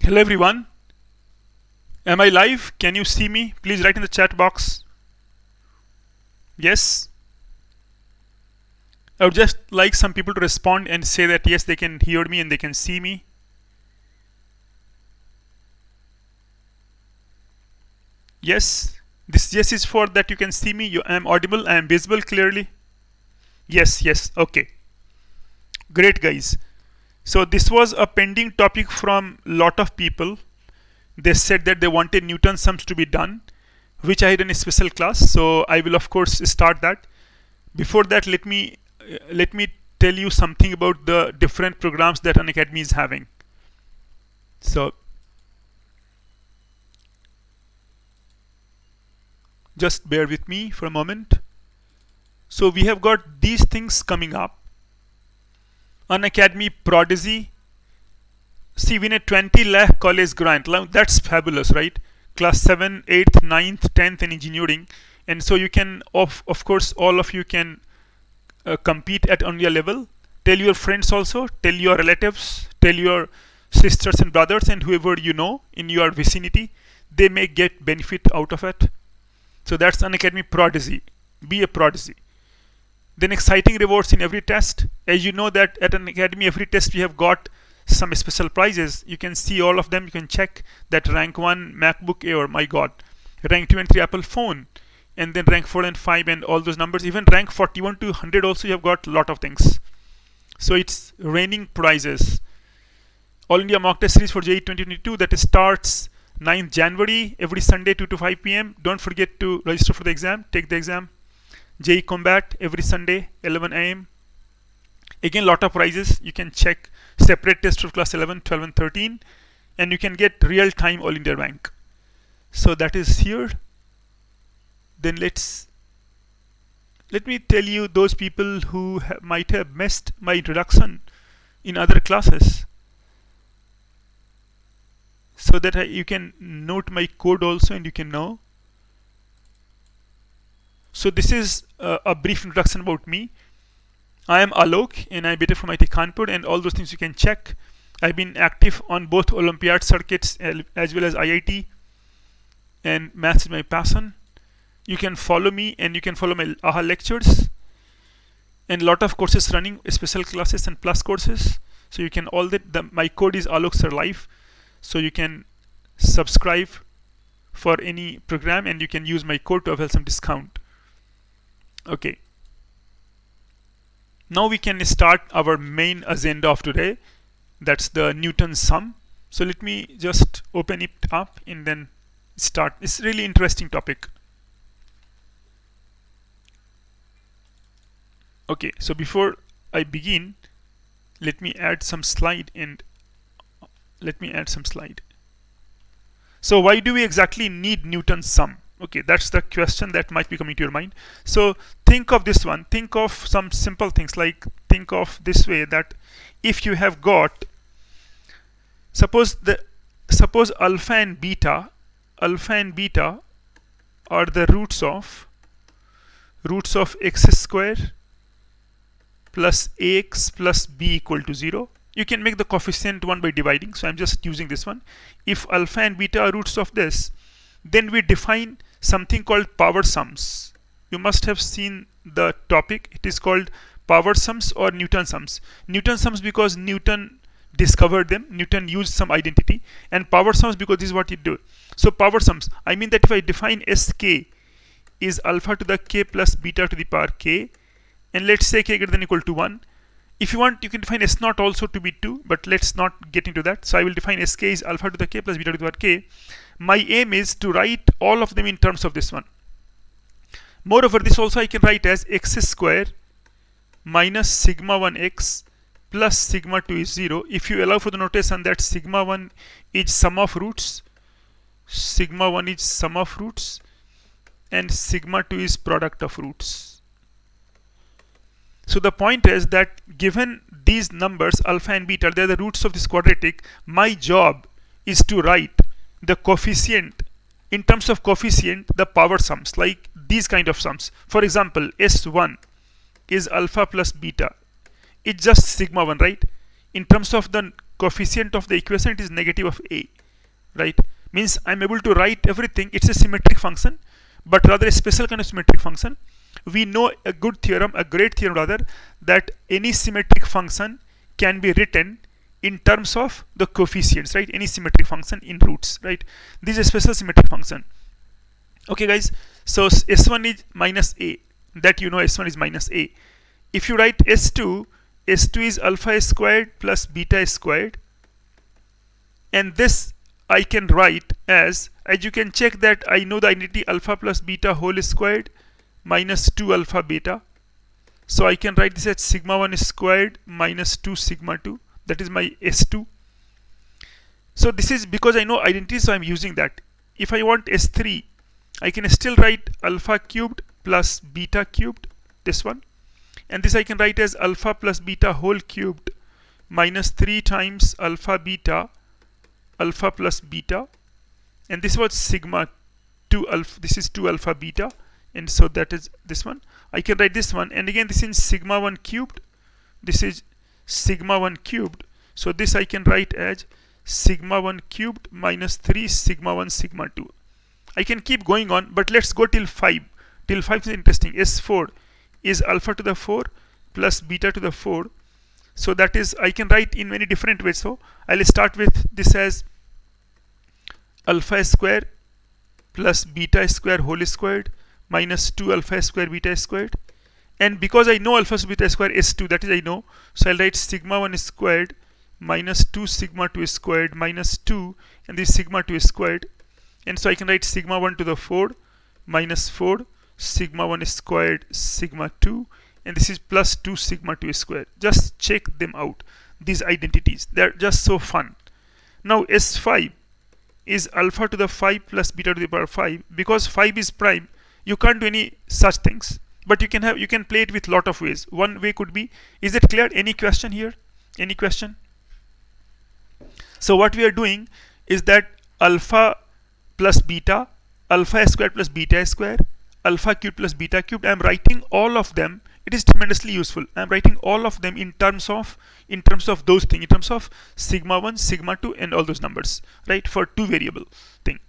Hello everyone. Am I live? Can you see me? Please write in the chat box. Yes. I would just like some people to respond and say that yes, they can hear me and they can see me. Yes. This yes is for that you can see me. I am audible. I am visible clearly. Yes. Okay. Great, guys. So this was a pending topic from lot of people. They said that they wanted Newton sums to be done, which I had in a special class. So I will of course start that. Before that, let me tell you something about the different programs that Unacademy is having. So just bear with me for a moment. So we have got these things coming up. Unacademy Prodigy. See, win a 20 lakh college grant. That's fabulous, right? Class 7, 8th, 9th, 10th in engineering. And so you can, of course, all of you can compete at on your level. Tell your friends also, tell your relatives, tell your sisters and brothers and whoever you know in your vicinity. They may get benefit out of it. So that's Unacademy Prodigy. Be a prodigy. Then exciting rewards in every test. As you know that at Unacademy, every test we have got some special prizes. You can see all of them. You can check that rank 1 MacBook Air, my god, rank 2 and 3 Apple phone, and then rank 4 and 5 and all those numbers. Even rank 41 to 100 also you have got a lot of things. So it's raining prizes. All India mock test series for JEE 2022 that starts 9th January every Sunday 2 to 5 p.m. Don't forget to register for the exam. Take the exam. JEE Combat every Sunday 11 a.m. Again, lot of prizes. You can check separate test for class 11, 12 and 13, and you can get real-time All India rank. So that is here. Then let me tell you those people who might have missed my introduction in other classes, so that you can note my code also and you can know. So this is a brief introduction about me. I am Alok and I'm BTech from IIT Kanpur, and all those things you can check. I've been active on both Olympiad circuits as well as IIT, and maths is my passion. You can follow me and you can follow my AHA lectures and lot of courses running, special classes and plus courses. So you can my code is Alok Sir Live. So you can subscribe for any program and you can use my code to avail some discount. Okay. Now we can start our main agenda of today. That's the Newton sum. So let me just open it up and then start. It's a really interesting topic. Okay, so before I begin, let me add some slide. So why do we exactly need Newton's sum? Okay, that's the question that might be coming to your mind. So think of this one. Think of some simple things, like think of this way, that if you have got, suppose alpha and beta are the roots of x square plus ax plus b equal to 0. You can make the coefficient 1 by dividing. So I'm just using this one. If alpha and beta are roots of this, then we define something called power sums. You must have seen the topic. It is called power sums or Newton sums. Newton sums because Newton discovered them. Newton used some identity. And power sums because this is what it do. So power sums, I mean that if I define sk is alpha to the k plus beta to the power k, and let's say k greater than or equal to 1. If you want, you can define s naught also to be 2, but let's not get into that. So I will define sk is alpha to the k plus beta to the power k. My aim is to write all of them in terms of this one. Moreover, this also I can write as x square minus sigma 1x plus sigma 2 is 0. If you allow for the notation that sigma 1 is sum of roots, sigma 1 is sum of roots, and sigma 2 is product of roots. So the point is that given these numbers alpha and beta, they are the roots of this quadratic. My job is to write the coefficient, in terms of coefficient, the power sums, like these kind of sums. For example, S1 is alpha plus beta. It's just sigma 1, right? In terms of the coefficient of the equation, it is negative of a, right? Means I'm able to write everything. It's a symmetric function, but rather a special kind of symmetric function. We know a good theorem, a great theorem rather, that any symmetric function can be written in terms of the coefficients, right? Any symmetric function in roots, right? This is a special symmetric function. Okay guys, so s1 is minus a, that you know s1 is minus a. If you write s2 is alpha squared plus beta squared, and this I can write as you can check that I know the identity alpha plus beta whole squared minus 2 alpha beta. So I can write this as sigma 1 squared minus 2 sigma 2. That is my s2. So this is because I know identity, so I'm using that. If I want s3, I can still write alpha cubed plus beta cubed, this one. And this I can write as alpha plus beta whole cubed minus 3 times alpha plus beta. And this was sigma 2 alpha, this is 2 alpha beta. And so that is this one. I can write this one. And again, this is sigma 1 cubed. This is sigma 1 cubed. So this I can write as sigma 1 cubed minus 3 sigma 1 sigma 2. I can keep going on, but let's go till 5. Till 5 is interesting. S4 is alpha to the 4 plus beta to the 4. So that is, I can write in many different ways. So I'll start with this as alpha square plus beta square whole squared minus 2 alpha square beta squared. And because I know alpha beta square s2, that is I know, so I'll write sigma 1 squared minus 2 sigma 2 squared minus 2, and this sigma 2 squared. And so I can write sigma 1 to the 4 minus 4 sigma 1 squared sigma 2, and this is plus 2 sigma 2 squared. Just check them out, these identities. They're just so fun. Now s5 is alpha to the 5 plus beta to the power 5. Because 5 is prime, you can't do any such things. But you can play it with lot of ways. One way could be, is it clear? Any question here? Any question? So what we are doing is that alpha plus beta, alpha squared plus beta squared, alpha cubed plus beta cubed, I am writing all of them. It is tremendously useful. I am writing all of them in terms of those things, in terms of sigma 1, sigma 2, and all those numbers, right? For 2 variable thing.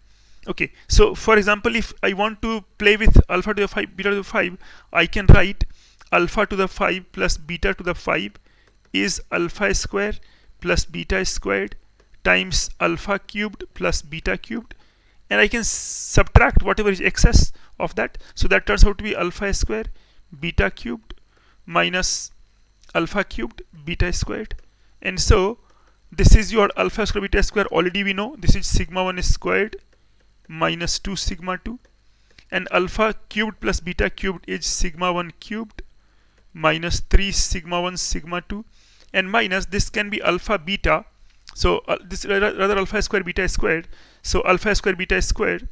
Okay, so for example, if I want to play with alpha to the 5, beta to the 5, I can write alpha to the 5 plus beta to the 5 is alpha square plus beta squared times alpha cubed plus beta cubed, and I can subtract whatever is excess of that. So that turns out to be alpha square beta cubed minus alpha cubed beta squared. And so this is your alpha square beta square, already we know. This is sigma 1 squared minus 2 sigma 2, and alpha cubed plus beta cubed is sigma 1 cubed minus 3 sigma 1 sigma 2, and minus this can be alpha beta. So this rather alpha square beta squared. So alpha square beta squared,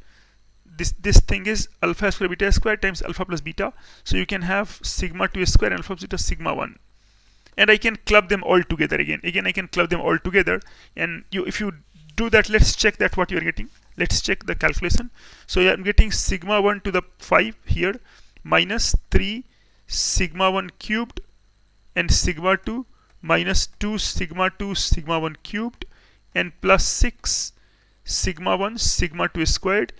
this thing is alpha square beta squared times alpha plus beta. So you can have sigma 2 square and alpha plus beta sigma 1. And I can club them all together again. I can club them all together. And if you do that, let's check that what you're getting. Let's check the calculation. So I'm getting sigma 1 to the 5 here minus 3 sigma 1 cubed and sigma 2 minus 2 sigma 2 sigma 1 cubed and plus 6 sigma 1 sigma 2 squared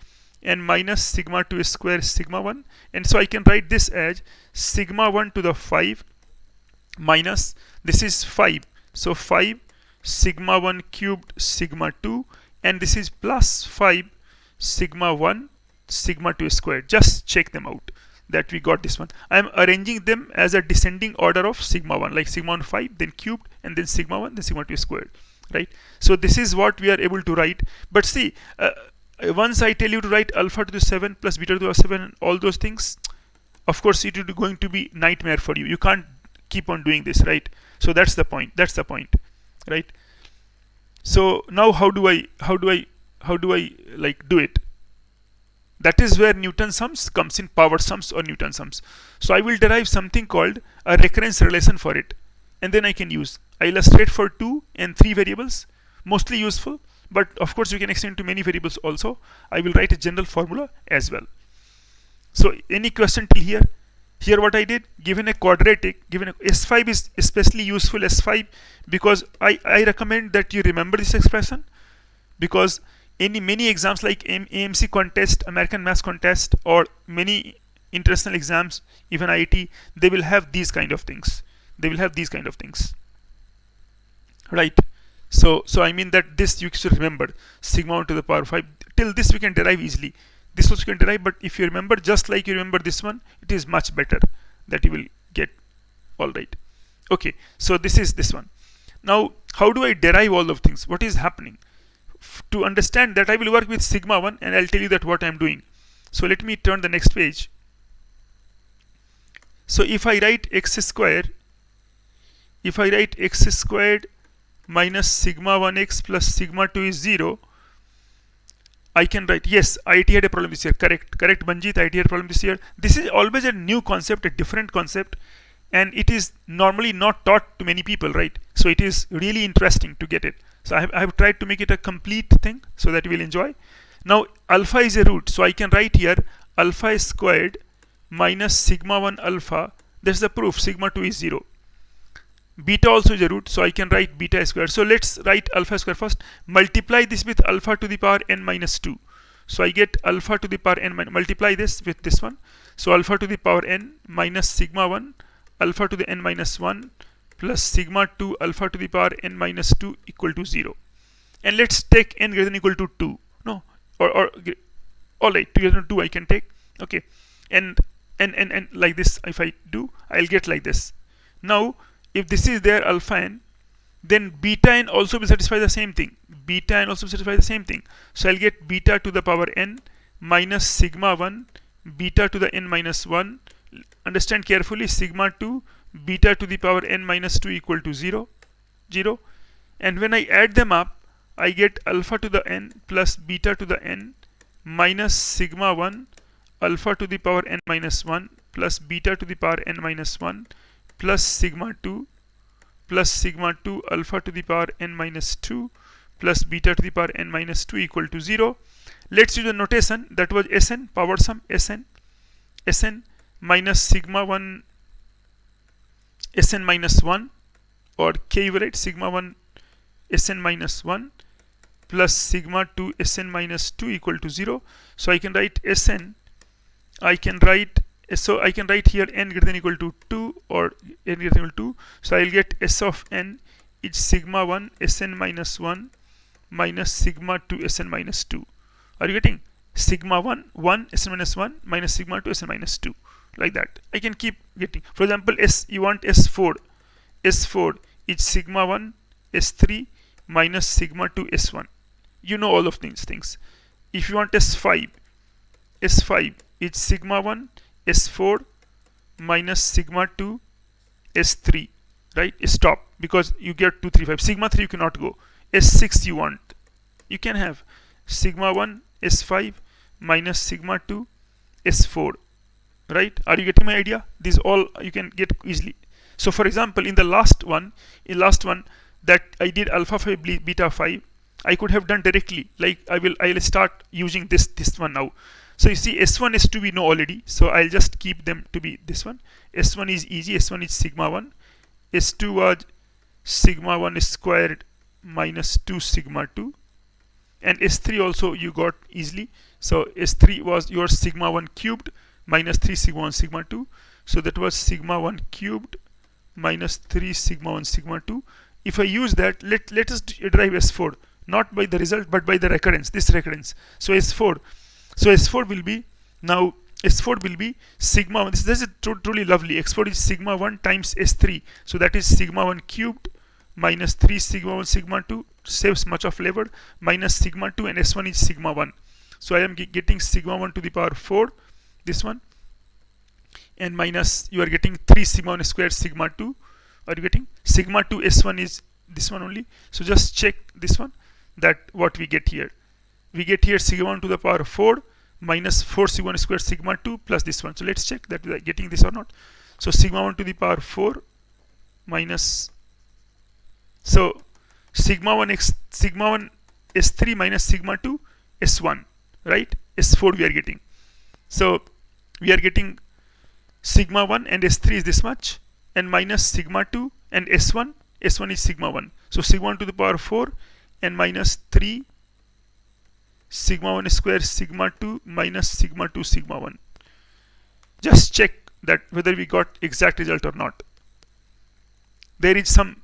and minus sigma 2 square sigma 1. And so I can write this as sigma 1 to the 5 minus, this is 5, so 5 sigma 1 cubed sigma 2, and this is plus 5 sigma 1 sigma 2 squared. Just check them out that we got this one. I am arranging them as a descending order of sigma 1, like sigma 1 5, then cubed, and then sigma 1, then sigma 2 squared, right? So this is what we are able to write. But see, once I tell you to write alpha to the 7 plus beta to the 7 and all those things, of course it is going to be nightmare for you. You can't keep on doing this, right? So that's the point, right? So now how do I like do it? That is where Newton sums comes in, power sums or Newton sums. So I will derive something called a recurrence relation for it, and then I can use. I illustrate for 2 and 3 variables, mostly useful, but of course you can extend to many variables also. I will write a general formula as well. So any question till here? Here what I did, given a quadratic, given a S5 is especially useful, S5, because I recommend that you remember this expression, because many exams like AMC contest, American Maths contest, or many international exams, even IIT, they will have these kind of things. They will have these kind of things, right? So I mean that this you should remember, sigma 1 to the power 5. Till this we can derive easily. This also you can derive, but if you remember just like you remember this one, it is much better that you will get. All right. Okay. So this is this one. Now, how do I derive all of things? What is happening? To understand that, I will work with sigma 1 and I'll tell you that what I'm doing. So let me turn the next page. So if I write x squared, minus sigma 1x plus sigma 2 is 0, I can write, yes, IIT had a problem this year. Correct, Banjit, IIT had a problem this year. This is always a new concept, a different concept, and it is normally not taught to many people, right? So it is really interesting to get it. So I have tried to make it a complete thing so that you will enjoy. Now, alpha is a root, so I can write here alpha squared minus sigma 1 alpha. That's the proof, sigma 2 is 0. Beta also is a root, so I can write beta squared. So let's write alpha squared first. Multiply this with alpha to the power n minus 2. So I get alpha to the power n, multiply this with this one. So alpha to the power n minus sigma 1 alpha to the n minus 1 plus sigma 2 alpha to the power n minus 2 equal to 0. And let's take n greater than equal to 2. No, or all right, greater than 2 I can take. Okay, and like this, if I do, I'll get like this. Now, if this is there alpha n, then beta n also will satisfy the same thing. Beta n also satisfy the same thing. So I'll get beta to the power n minus sigma 1 beta to the n minus 1. Understand carefully, sigma 2 beta to the power n minus 2 equal to 0. And when I add them up, I get alpha to the n plus beta to the n minus sigma 1 alpha to the power n minus 1 plus beta to the power n minus 1 plus sigma 2 alpha to the power n minus 2 plus beta to the power n minus 2 equal to 0. Let's use the notation that was Sn, power sum Sn minus sigma 1 Sn minus 1, or K you write sigma 1 Sn minus 1 plus sigma 2 Sn minus 2 equal to 0. So I can write Sn, I can write here n greater than equal to 2 or n greater than equal to 2. So I'll get S of n is sigma 1 Sn minus 1 minus sigma 2 Sn minus 2. Are you getting? Sigma 1 Sn minus 1 minus sigma 2 Sn minus 2. Like that. I can keep getting. For example, you want S4. S4 is sigma 1 S3 minus sigma 2 S1. You know all of these things. If you want S5 is sigma 1 S4 minus sigma 2 S3, right? Stop, because you get 2, 3, 5. Sigma 3 you cannot go. S6 you want. You can have sigma 1 S5 minus sigma 2 S4, right? Are you getting my idea? These all you can get easily. So for example, in the last one that I did alpha 5 beta 5, I could have done directly, like I'll start using this one now. So you see, S1, S2 we know already, so I'll just keep them to be this one. S1 is easy, S1 is sigma 1. S2 was sigma 1 squared minus 2 sigma 2. And S3 also you got easily. So S3 was your sigma 1 cubed minus 3 sigma 1 sigma 2. So that was sigma 1 cubed minus 3 sigma 1 sigma 2. If I use that, let us derive S4, not by the result but by the recurrence, this recurrence. So S4 will be, now S4 will be sigma 1. This is truly lovely. S4 is sigma 1 times S3. So that is sigma 1 cubed minus 3 sigma 1 sigma 2, saves much of labor, minus sigma 2, and S1 is sigma 1. So I am getting sigma 1 to the power 4, this one, and minus, you are getting 3 sigma 1 squared sigma 2. Are you getting? Sigma 2 S1 is this one only. So just check this one, that what we get here. We get here sigma 1 to the power 4 minus 4 sigma 1 squared sigma 2 plus this one. So let's check that we are getting this or not. So sigma 1 to the power 4 minus, so sigma 1 S3 minus sigma 2 S1, right? S4 we are getting. So we are getting sigma 1 and S3 is this much, and minus sigma 2 and S1 is sigma 1. So sigma 1 to the power 4 and minus 3 sigma 1 square sigma 2 minus sigma 2 sigma 1. Just check that whether we got exact result or not. There is some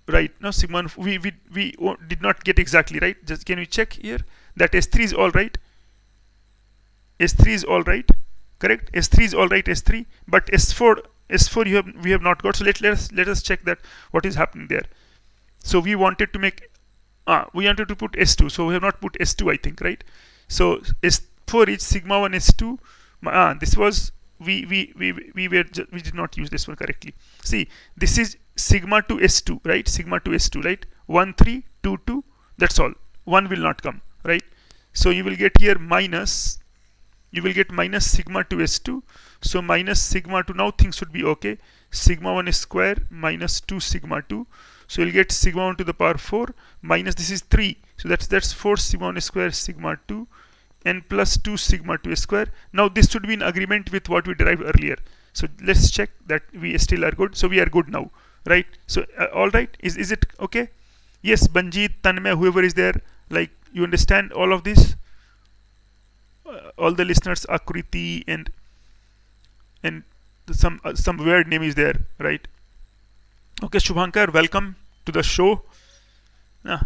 right, no, sigma 1 we did not get exactly right. Just can we check here that S3 is all right, S3 is all right, correct, S3 is all right, S3, but S4 we have not got. So let us check that what is happening there. So we wanted to make we wanted to put S2, so we have not put S2, I think, right? So S4 is sigma 1 S2. This was we did not use this one correctly. See, this is sigma 2 S2, right? Sigma 2 S2, right? 1 3 2 2. That's all. 1 will not come, right? So you will get here minus. You will get minus sigma 2 S2. So minus sigma 2. Now things should be okay. Sigma 1 square minus 2 sigma 2. So you'll get sigma 1 to the power 4 minus this is 3. So that's 4 sigma 1 square sigma 2 and plus 2 sigma 2 square. Now this should be in agreement with what we derived earlier. So let's check that we still are good. So we are good now, right? So all right, is it okay? Yes, Banjit, Tanmay, whoever is there, like you understand all of this. All the listeners, Akriti and some weird name is there, right? Okay, Shubhankar, welcome to the show. I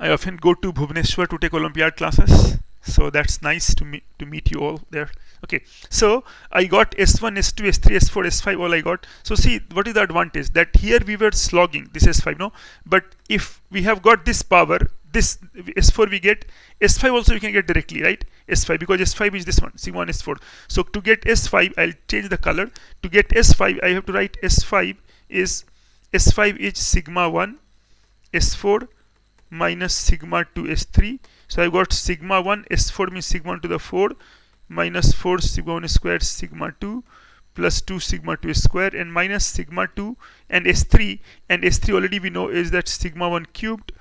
often go to Bhubaneswar to take Olympiad classes, so that's nice to meet you all there. Okay, so I got S1, S2, S3, S4, S5, all I got. So see, what is the advantage? That here we were slogging this S5, no? But if we have got this power, this S4 we get, S5 also we can get directly, right? S5, because S5 is this one, sigma 1 S4. So to get S5, I'll change the color. To get S5, I have to write S5 is sigma 1 S4 minus sigma 2 S3. So I've got sigma 1 S4 means sigma 1 to the 4 minus 4 sigma 1 square sigma 2 plus 2 sigma 2 square and minus sigma 2 and S3, and S3 already we know is that sigma 1 cubed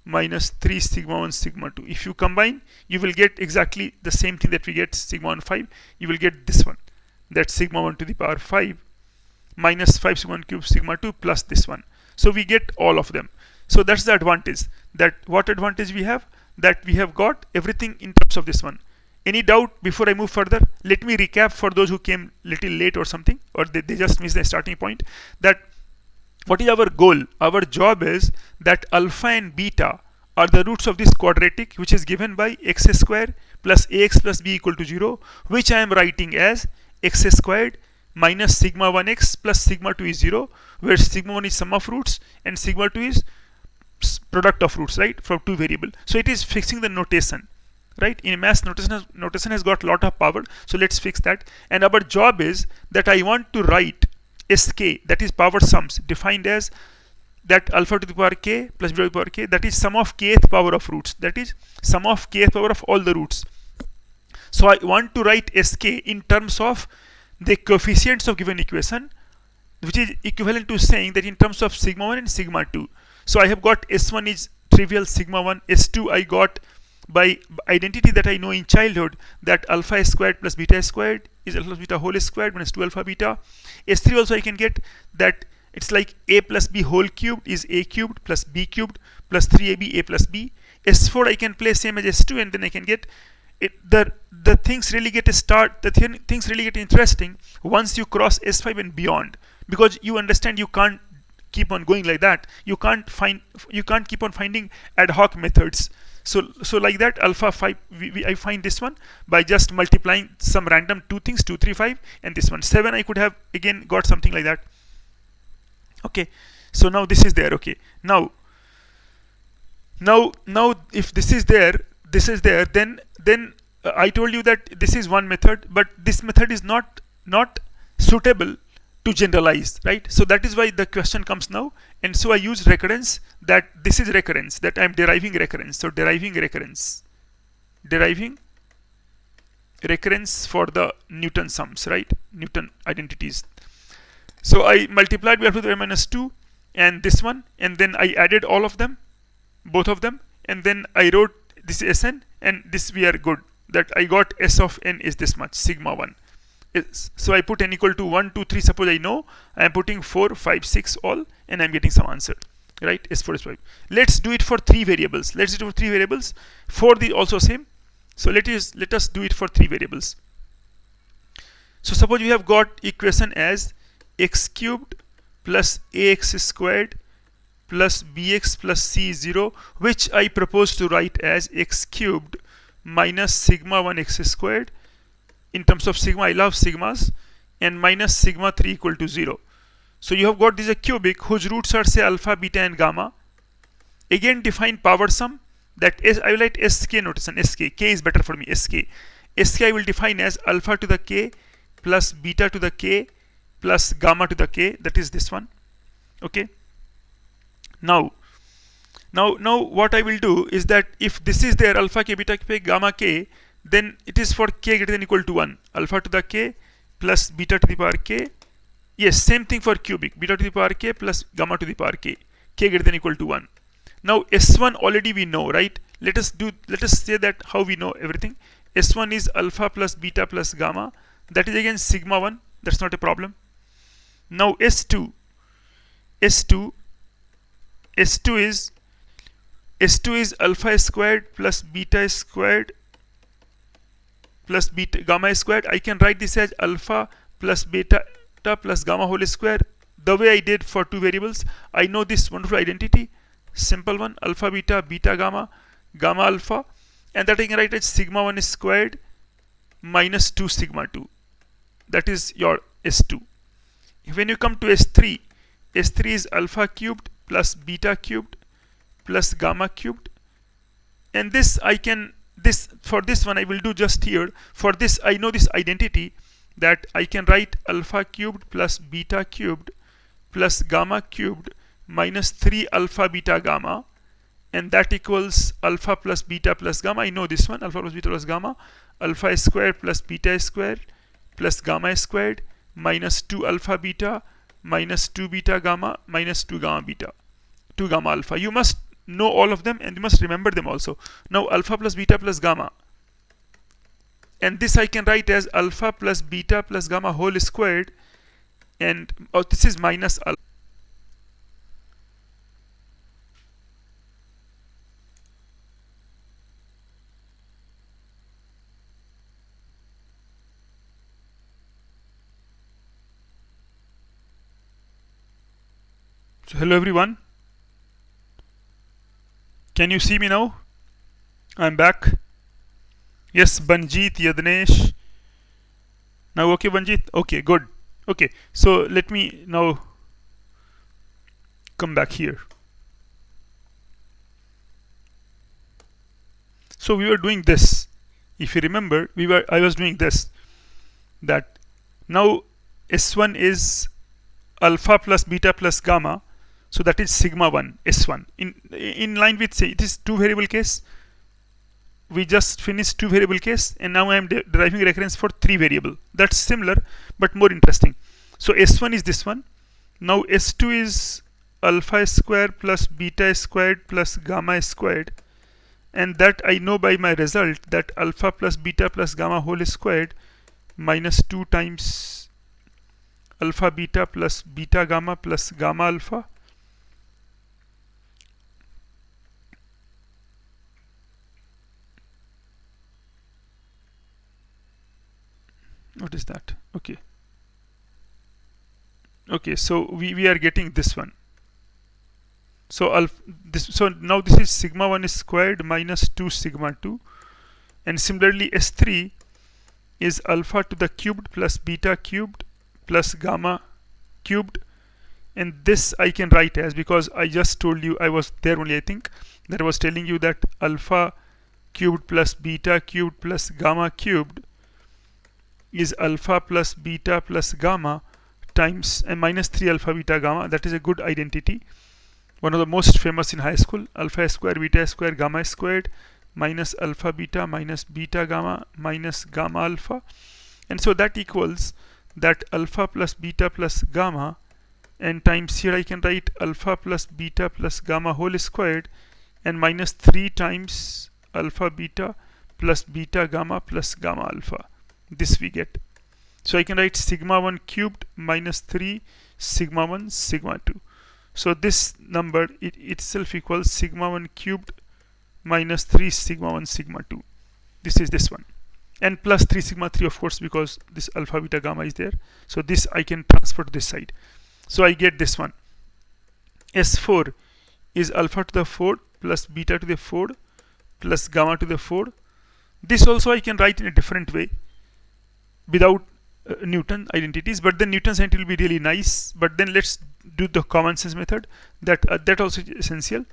minus 3 sigma 1 sigma 2. If you combine, you will get exactly the same thing that we get sigma 1 5. You will get this one, that's sigma 1 to the power 5 minus 5 sigma 1 cube sigma 2 plus this one. So we get all of them. So that's the advantage. That what advantage we have? That we have got everything in terms of this one. Any doubt before I move further? Let me recap for those who came little late or something, or they just missed the starting point. That what is our goal? Our job is that alpha and beta are the roots of this quadratic, which is given by x square plus ax plus b equal to 0, which I am writing as x squared minus sigma 1x plus sigma 2 is 0, where sigma 1 is sum of roots and sigma 2 is product of roots, right, from two variable. So it is fixing the notation, right? In math, notation has got a lot of power. So let's fix that. And our job is that I want to write sk, that is power sums, defined as that alpha to the power k plus beta to the power k, that is sum of kth power of roots, that is sum of kth power of all the roots. So I want to write sk in terms of the coefficients of given equation, which is equivalent to saying that in terms of sigma 1 and sigma 2. So I have got S1 is trivial sigma 1, S2 I got by identity that I know in childhood, that alpha squared plus beta squared is alpha beta whole squared minus 2 alpha beta. S3 also I can get that it's like a plus b whole cubed is a cubed plus b cubed plus 3ab a plus b. S4 I can play same as S2, and then I can get it. The things really get things really get interesting once you cross S5 and beyond, because you understand you can't keep on going like that. You can't keep on finding ad hoc methods. So like that, alpha 5 I find this one by just multiplying some random two things, 2 3 5, and this one 7. I could have again got something like that. Okay, so now this is there. Okay, now if this is there, then I told you that this is one method, but this method is not suitable to generalize, right? So that is why the question comes now, and so I use recurrence, that this is recurrence, that I am deriving recurrence. So deriving recurrence for the Newton sums, right? Newton identities. So I multiplied by alpha to the minus 2 and this one, and then I added all of them, both of them, and then I wrote this Sn, and this we are good, that I got S of n is this much, sigma 1. So I put n equal to 1, 2, 3. Suppose I know I am putting 4, 5, 6 all, and I'm getting some answer, right? S4, S5. Let's do it for 3 variables. Let's do it for 3 variables. For the also same. So let us do it for 3 variables. So suppose you have got equation as x cubed plus ax squared plus bx plus c is 0, which I propose to write as x cubed minus sigma 1 x squared. In terms of sigma, I love sigmas, and minus sigma 3 equal to 0. So you have got this a cubic whose roots are say alpha, beta and gamma. Again define power sum. That is, I will write sk notation, sk. K is better for me, sk. Sk I will define as alpha to the k plus beta to the k plus gamma to the k. That is this one. Okay. Now what I will do is that if this is there alpha k, beta k, gamma k, then it is for k greater than equal to 1. Alpha to the k plus beta to the power k. Yes, same thing for cubic. Beta to the power k plus gamma to the power k. K greater than equal to 1. Now S1 already we know, right? Let us say that how we know everything. S1 is alpha plus beta plus gamma. That is again sigma 1. That's not a problem. Now S2 is alpha squared plus beta squared plus beta gamma squared. I can write this as alpha plus beta plus gamma whole square. The way I did for 2 variables, I know this wonderful identity, simple one, alpha beta, beta gamma, gamma alpha, and that I can write as sigma 1 squared minus 2 sigma 2. That is your S2. When you come to S3 is alpha cubed plus beta cubed plus gamma cubed, and this I can, for this one I will do just here. For this I know this identity, that I can write alpha cubed plus beta cubed plus gamma cubed minus 3 alpha beta gamma, and that equals alpha plus beta plus gamma. I know this one, alpha plus beta plus gamma, alpha squared plus beta squared plus gamma squared minus 2 alpha beta minus 2 beta gamma minus 2 gamma beta, 2 gamma alpha. You must know all of them and you must remember them also. Now alpha plus beta plus gamma, and this I can write as alpha plus beta plus gamma whole squared, and this is minus alpha. So hello everyone, can you see me now? I'm back. Yes, Banjit, Yadnesh. Now okay, Banjit? Okay, good. Okay, so let me now come back here. So we were doing this. If you remember, I was doing this. That now S1 is alpha plus beta plus gamma. So that is sigma 1, S1. In line with, say, it is 2 variable case. We just finished 2 variable case, and now I am deriving a reference for 3 variable. That's similar but more interesting. So S1 is this one. Now S2 is alpha squared plus beta squared plus gamma squared, and that I know by my result, that alpha plus beta plus gamma whole squared minus 2 times alpha beta plus beta gamma plus gamma alpha. What is that? Okay. Okay, so we are getting this one. So so now this is sigma 1 squared minus 2 sigma 2, and similarly S3 is alpha to the cubed plus beta cubed plus gamma cubed, and this I can write as, because I just told you, I was there only, I think, that I was telling you that alpha cubed plus beta cubed plus gamma cubed is alpha plus beta plus gamma times and minus 3 alpha beta gamma. That is a good identity, one of the most famous in high school. Alpha square beta square gamma squared minus alpha beta minus beta gamma minus gamma alpha, and so that equals that alpha plus beta plus gamma, and times here I can write alpha plus beta plus gamma whole squared and minus 3 times alpha beta plus beta gamma plus gamma alpha. This we get. So I can write sigma 1 cubed minus 3 sigma 1 sigma 2. So this number itself equals sigma 1 cubed minus 3 sigma 1 sigma 2. This is this one, and plus 3 sigma 3, of course, because this alpha beta gamma is there. So this I can transfer to this side. So I get this one. S4 is alpha to the 4 plus beta to the 4 plus gamma to the 4. This also I can write in a different way without Newton identities, but then Newton's identity will be really nice. But then let's do the common sense method. That also is essential.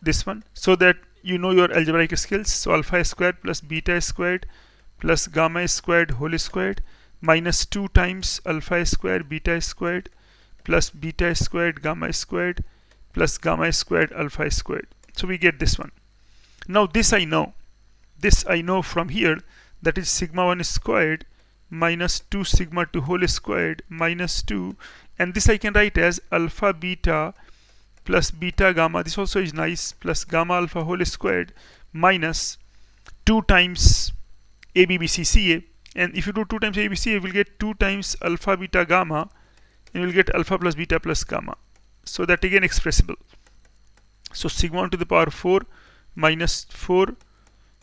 This one, so that you know your algebraic skills. So alpha squared plus beta squared plus gamma squared whole squared minus 2 times alpha squared beta squared plus beta squared gamma squared plus gamma squared alpha squared. So we get this one. Now this I know from here, that is sigma 1 squared minus 2 sigma 2 whole squared minus 2, and this I can write as alpha beta plus beta gamma, this also is nice, plus gamma alpha whole squared minus 2 times ABBCCA. And if you do 2 times ABCCA, you will get 2 times alpha beta gamma, and you will get alpha plus beta plus gamma. So that again expressible. So sigma 1 to the power 4 minus 4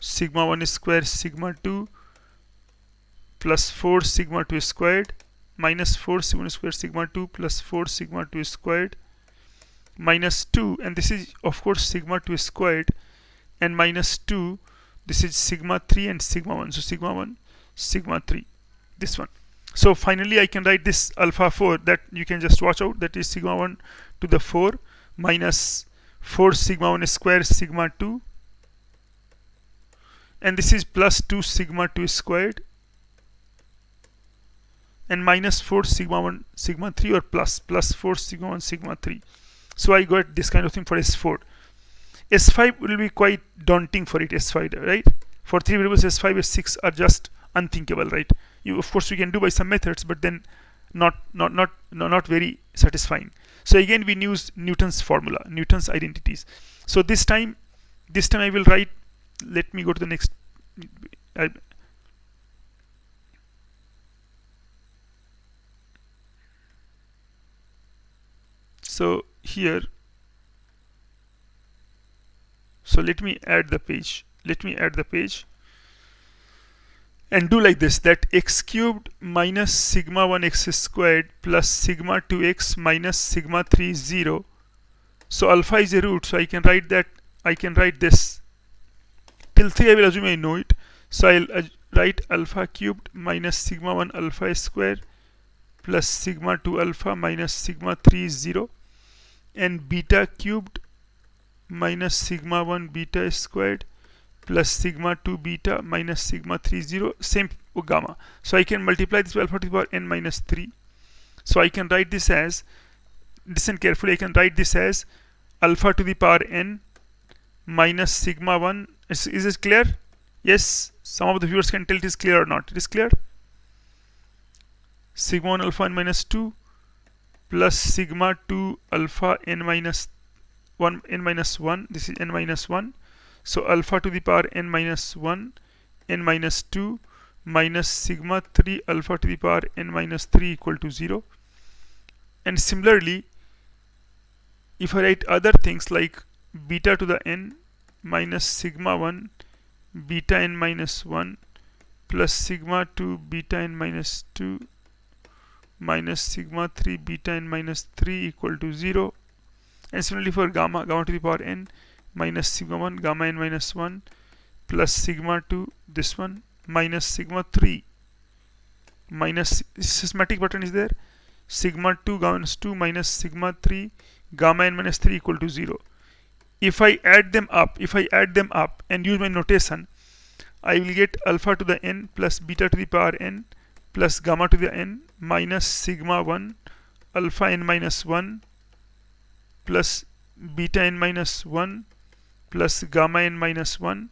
sigma 1 squared sigma 2 plus 4 sigma 2 squared minus 4 sigma 1 squared sigma 2 plus 4 sigma 2 squared minus 2, and this is of course sigma 2 squared, and minus 2, this is sigma 3 and sigma 1. So sigma 1 sigma 3, this one. So finally I can write this alpha 4, that you can just watch out, that is sigma 1 to the 4 minus 4 sigma 1 square sigma 2, and this is plus 2 sigma 2 squared, and minus 4 sigma 1 sigma 3, or plus 4 sigma 1 sigma 3. So I got this kind of thing for S4. S5 will be quite daunting for it, S5, right? For 3 variables, S5 and S6 are just unthinkable, right? You, of course, we can do by some methods, but then not very satisfying. So again, we use Newton's formula, Newton's identities. So this time I will write. Let me go to the next. So here, so let me add the page. And do like this, that x cubed minus sigma 1 x squared plus sigma 2x minus sigma 3 is 0. So alpha is a root, so I can write this. Till 3 I will assume I know it. So I'll write alpha cubed minus sigma 1 alpha squared plus sigma 2 alpha minus sigma 3 is 0. And beta cubed minus sigma 1 beta squared plus sigma 2 beta minus sigma 3 0, same gamma. So I can multiply this by alpha to the power n minus 3. So I can write this as, listen carefully, I can write this as alpha to the power n minus sigma 1. Is this clear? Yes, some of the viewers can tell it is clear or not. It is clear. Sigma 1 alpha n minus 2 plus sigma 2 alpha n minus 1 n minus 1. This is n minus 1. So alpha to the power n minus 1 n minus 2 minus sigma 3 alpha to the power n minus 3 equal to 0. And similarly, if I write other things like beta to the n minus sigma 1 beta n minus 1 plus sigma 2 beta n minus 2 minus sigma 3 beta n minus 3 equal to 0. And similarly for gamma to the power n minus sigma 1 gamma n minus 1 plus sigma 2, this one, minus sigma 3 minus, systematic button is there, sigma 2 gamma minus 2 minus sigma 3 gamma n minus 3 equal to 0. If I add them up and use my notation, I will get alpha to the n plus beta to the power n plus gamma to the n minus sigma 1 alpha n minus 1 plus beta n minus 1 plus gamma n minus 1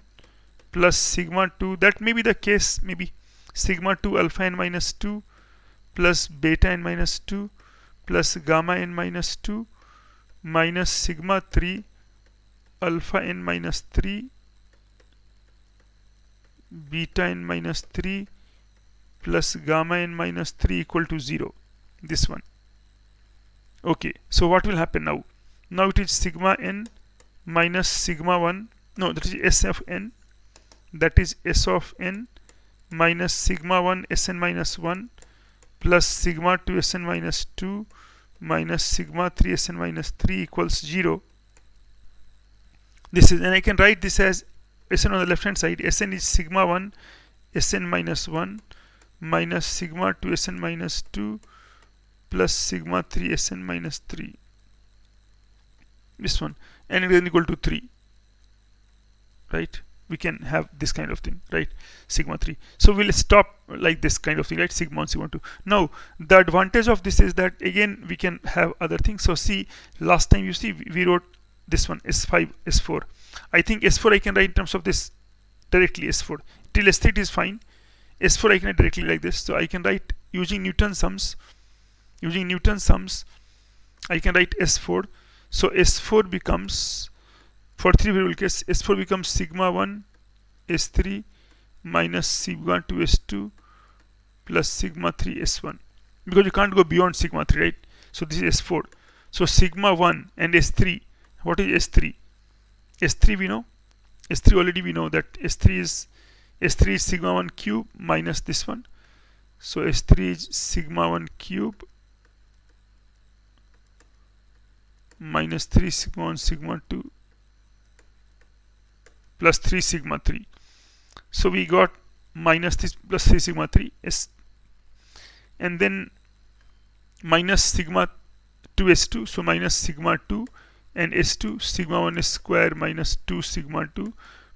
plus sigma 2. That may be the case, maybe sigma 2 alpha n minus 2 plus beta n minus 2 plus gamma n minus 2 minus sigma 3 alpha n minus 3 beta n minus 3 plus gamma n minus 3 equal to 0. This one. Okay, so what will happen now? Now it is sigma n minus sigma 1. No, that is s of n. That is s of n minus sigma 1 sn minus 1 plus sigma 2 sn minus 2 minus sigma 3 sn minus 3 equals 0. This is, and I can write this as Sn on the left hand side. Sn is sigma 1 Sn minus 1 minus sigma 2 Sn minus 2 plus sigma 3 Sn minus 3. This one, and it is equal to 3. Right? We can have this kind of thing, right? Sigma 3. So we'll stop like this kind of thing, right? Sigma 1, sigma 2. Now, the advantage of this is that again we can have other things. So see, last time you see we wrote this one S5, S4. I think S4 I can write in terms of this directly, S4. Till S3 it is fine. S4 I can write directly like this. So I can write using Newton's sums. Using Newton's sums, I can write S4. So S4 becomes, for 3 variable case, S4 becomes sigma 1 S3 minus sigma 2 S2 plus sigma 3 S1. Because you can't go beyond sigma 3, right? So this is S4. So sigma 1 and S3. What is S3? S3 we know. S3 already we know that S3 is sigma 1 cube minus this one. So S3 is sigma 1 cube minus 3 sigma 1 sigma 2 plus 3 sigma 3. So we got minus this plus 3 sigma 3 S, and then minus sigma 2 S2. So minus sigma 2 and S2, sigma 1 is square minus 2 sigma 2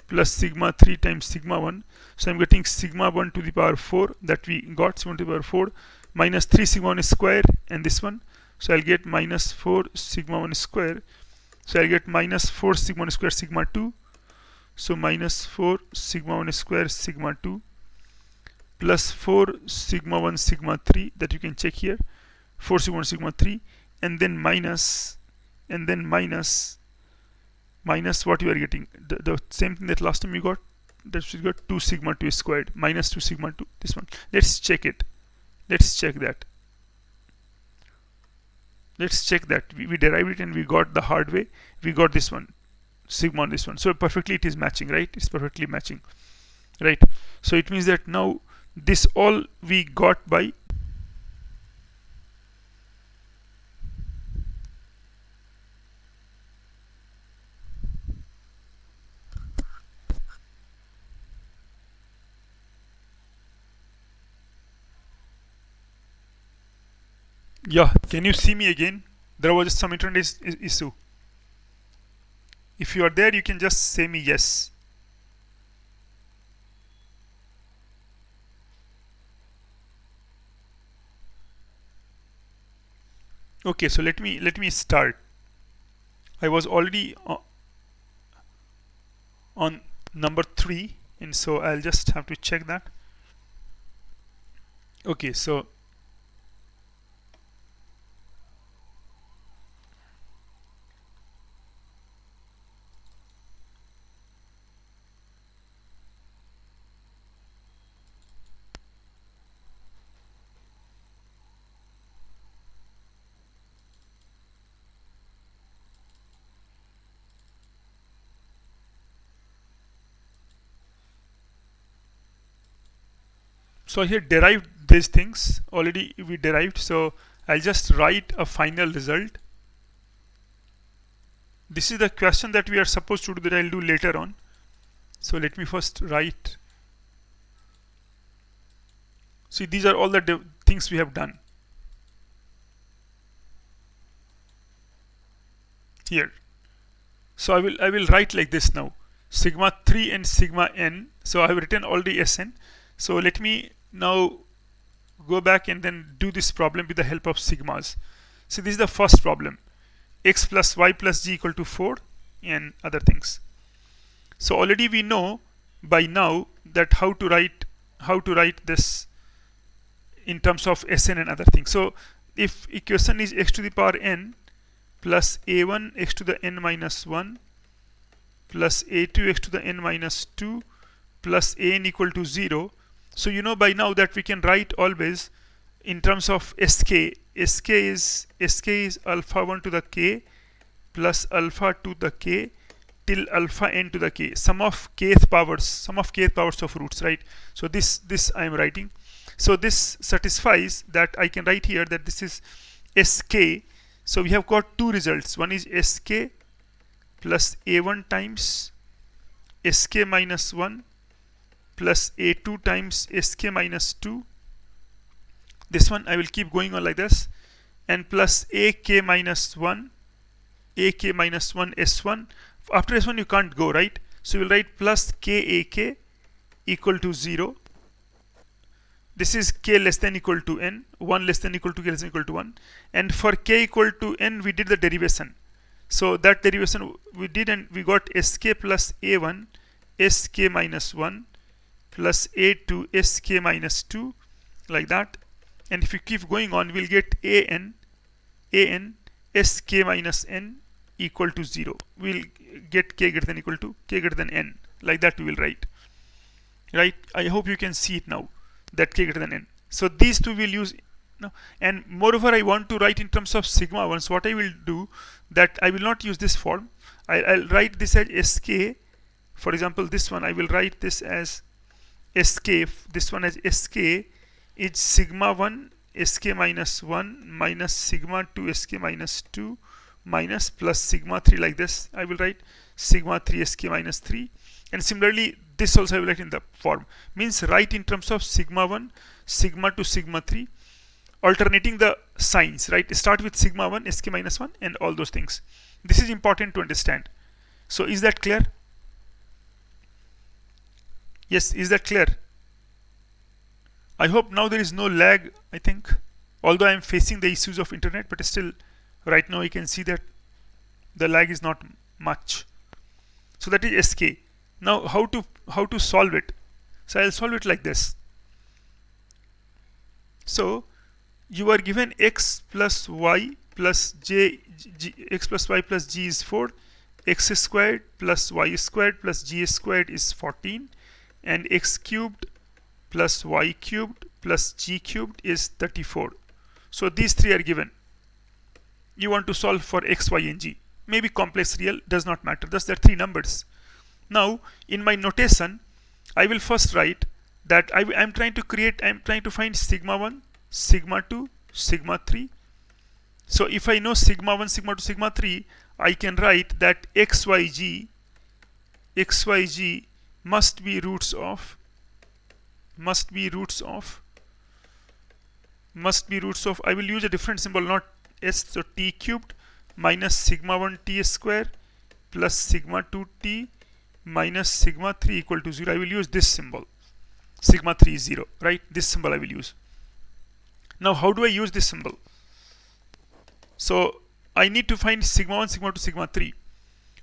plus sigma 3 times sigma 1. So I'm getting sigma 1 to the power 4 that we got, sigma 1 to the power 4 minus 3 sigma 1 is square and this one. So I'll get minus 4 sigma 1 square. So I'll get minus 4 sigma 1 square sigma 2. So minus 4 sigma 1 square sigma 2 plus 4 sigma 1 sigma 3 that you can check here. 4 sigma 1 sigma 3 and then minus what you are getting. The same thing that last time you got. That you got 2 sigma 2 squared minus 2 sigma 2. This one. Let's check it. Let's check that. Let's check that. We derived it and we got the hard way. We got this one. Sigma on this one. So perfectly it is matching, right? It's perfectly matching, right? So it means that now this all we got by yeah, can you see me again? There was some internet issue. If you are there, you can just say me yes. Okay, so let me start. I was already on number 3, and so I'll just have to check that. Okay, so I here derived these things already. We derived, so I'll just write a final result. This is the question that we are supposed to do that I'll do later on. So let me first write. See, these are all the things we have done here. So I will write like this now. Sigma 3 and sigma n. So I have written already Sn. So let me now go back and then do this problem with the help of sigmas. So this is the first problem. X plus y plus g equal to 4 and other things. So already we know by now that how to write this in terms of Sn and other things. So if equation is x to the power n plus a1 x to the n minus 1 plus a2 x to the n minus 2 plus an equal to 0. So you know by now that we can write always in terms of sk. sk is alpha 1 to the k plus alpha to the k till alpha n to the k, sum of kth powers of roots, right? So this I am writing. So this satisfies that I can write here that this is sk. So we have got two results. One is sk plus a1 times sk minus 1 plus a2 times sk minus 2. This one I will keep going on like this, and plus ak minus 1 s1. After s1 you can't go, right? So you will write plus kak equal to 0. This is k less than equal to n, 1 less than equal to k less than equal to 1. And for k equal to n we did the derivation. So that derivation we did, and we got sk plus a1 sk minus 1 plus a2 sk minus 2, like that. And if you keep going on, we'll get an sk minus n equal to 0. We'll get k greater than equal to k greater than n, like that we will write, right? I hope you can see it now, that k greater than n. So these two will use now, and moreover I want to write in terms of sigma 1. So what I will do, that I will not use this form. I'll write this as sk. For example, this one I will write this as sk. This one as sk is sigma 1 sk minus 1 minus sigma 2 sk minus 2 minus plus sigma 3, like this. I will write sigma 3 sk minus 3. And similarly this also I will write in the form. Means write in terms of sigma 1, sigma 2, sigma 3, alternating the signs, right? Start with sigma 1 sk minus 1 and all those things. This is important to understand. So is that clear? Yes, is that clear? I hope now there is no lag, I think, although I am facing the issues of internet, but still right now you can see that the lag is not much. So that is sk. Now how to solve it? So I'll solve it like this. So you are given x plus y plus x plus y plus g is 4, x squared plus y squared plus g squared is 14, and x cubed plus y cubed plus g cubed is 34. So these three are given. You want to solve for x, y and g. Maybe complex, real, does not matter. Thus there are three numbers. Now in my notation I will first write that I'm trying to find sigma 1, sigma 2, sigma 3. So if I know sigma 1, sigma 2, sigma 3, I can write that xyg must be roots of I will use a different symbol, not s. So t cubed minus sigma 1 t square plus sigma 2 t minus sigma 3 equal to 0. I will use this symbol. Sigma 3 is 0, right? This symbol I will use. Now how do I use this symbol? So I need to find sigma 1, sigma 2, sigma 3.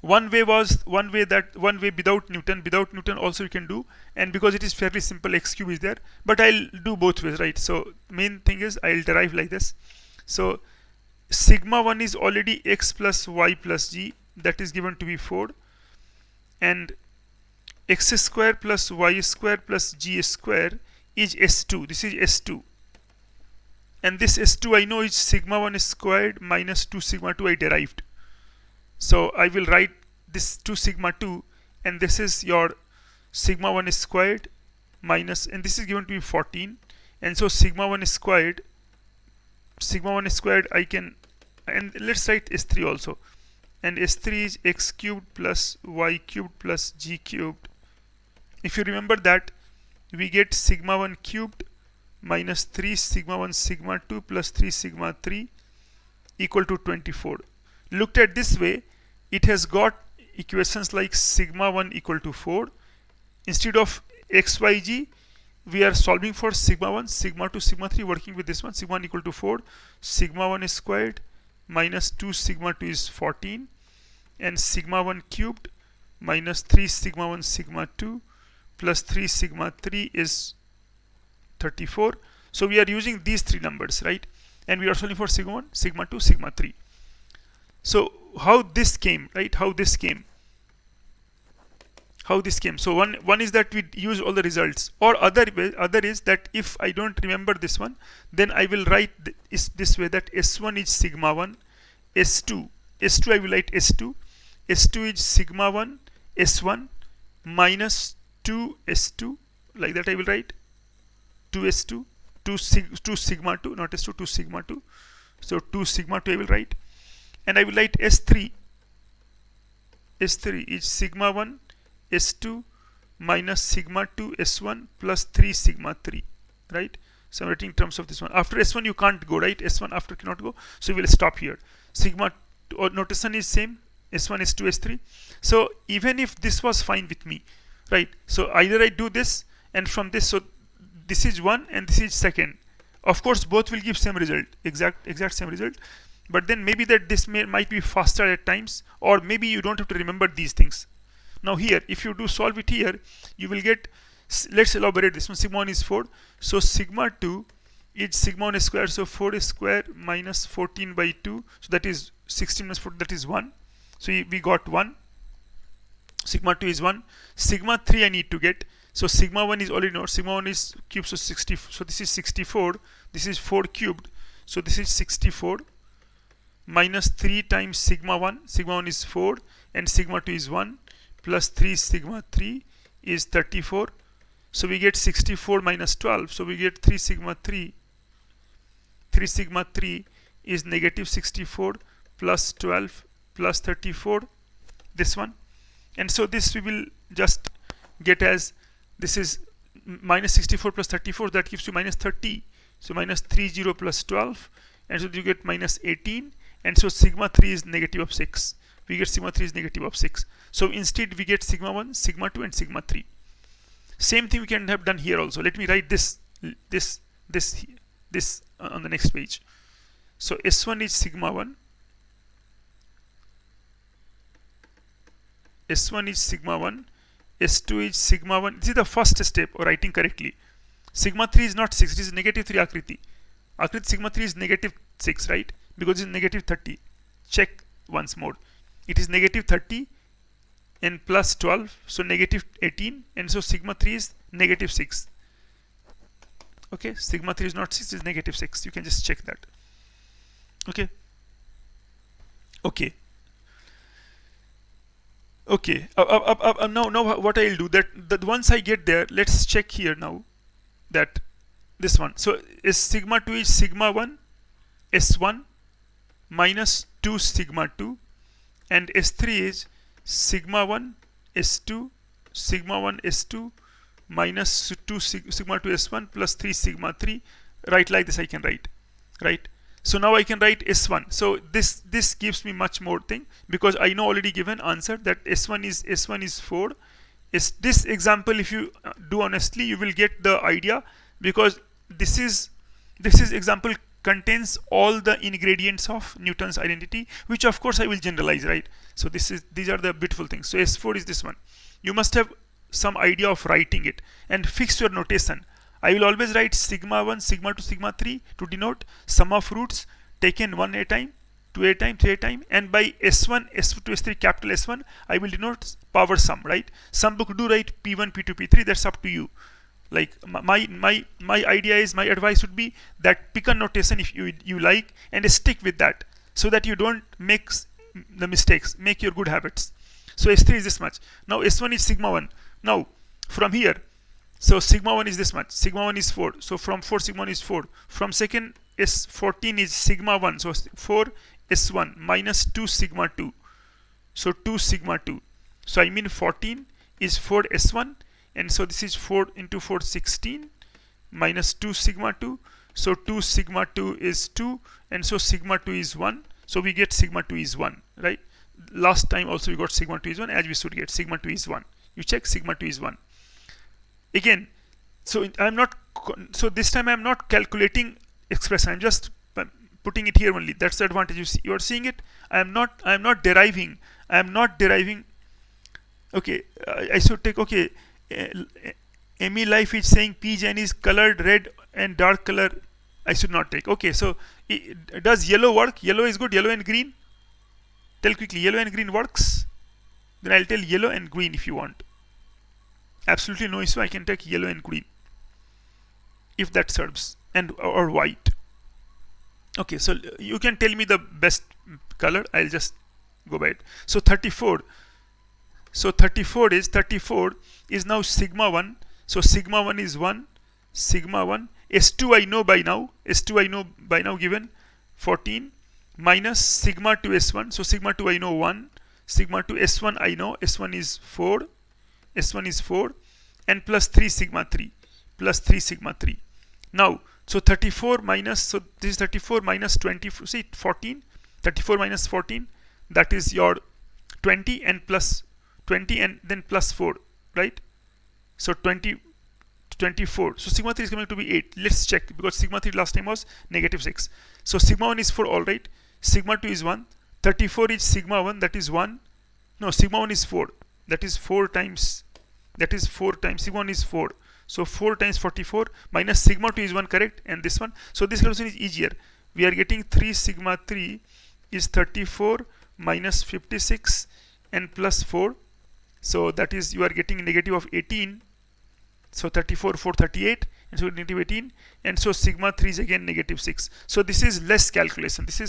One way without Newton also you can do, and because it is fairly simple, x cube is there, but I'll do both ways, right? So main thing is I'll derive like this. So sigma 1 is already x plus y plus g, that is given to be 4, and x square plus y square plus g square is s2. This is s2, and this s2 I know is sigma 1 squared minus 2 sigma 2 I derived. So I will write this 2 sigma 2, and this is your sigma 1 squared minus, and this is given to be 14, and so sigma 1 squared I can, and let's write s3 also, and s3 is x cubed plus y cubed plus g cubed. If you remember that, we get sigma 1 cubed minus 3 sigma 1 sigma 2 plus 3 sigma 3 equal to 24. Looked at this way, it has got equations like sigma 1 equal to 4. Instead of xyg, we are solving for sigma 1, sigma 2, sigma 3, working with this one. Sigma 1 equal to 4, sigma 1 squared minus 2 sigma 2 is 14, and sigma 1 cubed minus 3 sigma 1 sigma 2 plus 3 sigma 3 is 34. So we are using these three numbers, right? And we are solving for sigma 1, sigma 2, sigma 3. So how this came, right? How this came? how this came. So one is that we use all the results, or other is that if I don't remember this one, then I will write this way, that S1 is sigma 1, S2 I will write S2 is sigma 1 S1 minus 2 S2, like that I will write 2 S2 2 sigma 2, not S2, 2 sigma 2. So 2 sigma 2 I will write, and I will write S3 is sigma 1 S2 minus sigma 2 S1 plus 3 sigma 3, right? So I'm writing in terms of this one. After S1 you can't go, right? S1 after cannot go, so we will stop here. Sigma or notation is same, S1 S2 S3. So even if this was fine with me, right? So either I do this, and from this, so this is 1 and this is second. Of course both will give same result, exact same result, but then maybe that this might be faster at times, or maybe you don't have to remember these things. Now here, if you do solve it here, you will get, let's elaborate this one. Sigma 1 is 4, so sigma 2 is sigma 1 square, so 4 square minus 14 by 2, so that is 16 minus 4, that is 1. So we got 1. Sigma 2 is 1. Sigma 3 I need to get. So sigma 1 is already known. Sigma 1 is cubed, so 60. So this is 64. This is 4 cubed. So this is 64 minus 3 times sigma 1. Sigma 1 is 4 and sigma 2 is 1 plus 3 sigma 3 is 34. So we get 64 minus 12. So we get 3 sigma 3. 3 sigma 3 is negative 64 plus 12 plus 34. This one. And so this we will just get as, this is minus 64 plus 34, that gives you minus 30. So minus 30 plus 12, and so you get minus 18, and so sigma 3 is negative of 6. We get sigma 3 is negative of 6. So instead we get sigma 1, sigma 2 and sigma 3. Same thing we can have done here also. Let me write this on the next page. So S1 is sigma 1, S1 is sigma 1, S2 is sigma 1. This is the first step of writing correctly. Sigma 3 is not 6, it is negative 3 Akriti. Akriti sigma 3 is negative 6, right? Because it is negative 30. Check once more. It is negative 30 and plus 12, so negative 18, and so sigma 3 is negative 6. Okay, sigma 3 is not 6, it is negative 6. You can just check that. Okay. Okay. Okay. Now what I'll do, that once I get there, let's check here now that this one. So is sigma 2 is sigma 1 S1 minus 2 sigma 2, and S3 is sigma 1 S2 sigma 1 S2 minus 2 sigma 2 S1 plus 3 sigma 3. Right, like this I can write, right? So now I can write S1. So this gives me much more thing, because I know already given answer that S1 is 4. This example, if you do honestly, you will get the idea, because this is example contains all the ingredients of Newton's identity, which of course I will generalize, right? So these are the beautiful things. So S4 is this one. You must have some idea of writing it and fix your notation. I will always write sigma 1, sigma 2, sigma 3 to denote sum of roots taken 1 at a time, 2 at a time, 3 at a time, and by S1, S2, S3, capital S1, I will denote power sum, right? Some book do write P1, P2, P3, that's up to you. Like my idea is, my advice would be that pick a notation if you like and stick with that, so that you don't make the mistakes, make your good habits. So S3 is this much. Now S1 is sigma 1. Now from here, so sigma 1 is this much. Sigma 1 is 4. So from 4, sigma 1 is 4. From second S14 is sigma 1. So 4 S1 minus 2 sigma 2. So 2 sigma 2. So I mean 14 is 4 S1. And so this is 4 into 4, 16 minus 2 sigma 2. So 2 sigma 2 is 2. And so sigma 2 is 1. So we get sigma 2 is 1, right? Last time also we got sigma 2 is 1, as we should get sigma 2 is 1. You check sigma 2 is 1. Again, so this time I'm not calculating expression. I'm just putting it here only. That's the advantage. You are seeing it. I'm not deriving. Okay, I should take, okay, Amy Life is saying P Jan is colored red and dark color. I should not take. Okay, so does yellow work? Yellow is good. Yellow and green. Tell quickly. Yellow and green works. Then I'll tell yellow and green if you want. absolutely no issue. I can take yellow and green if that serves, and or white. Okay, so you can tell me the best color. I'll just go by it. So 34. So 34 is now sigma 1. So sigma 1 is 1, sigma 1. S2 I know by now. S2 I know by now given 14 minus sigma 2 S1. So sigma 2 I know 1. Sigma 2 S1 I know. S1 is 4. S1 is 4. And plus 3 sigma 3. Plus 3 sigma 3. Now, so 34 minus, so this is 34 minus 20. See, 14. 34 minus 14. That is your 20 and plus 20 and then plus 4. Right? So 20, 24. So sigma 3 is going to be 8. Let's check, because sigma 3 last time was negative 6. So sigma 1 is 4, alright. Sigma 2 is 1. 34 is sigma 1, that is 1. No, sigma 1 is 4. That is 4 times. That is 4 times. Sigma 1 is 4. So 4 times 44 minus sigma 2 is 1, correct? And this one. So this calculation is easier. We are getting 3 sigma 3 is 34 minus 56 and plus 4. So that is, you are getting negative of 18. So 34, 4, 38, and so negative 18, and so sigma 3 is again negative 6. So this is less calculation. This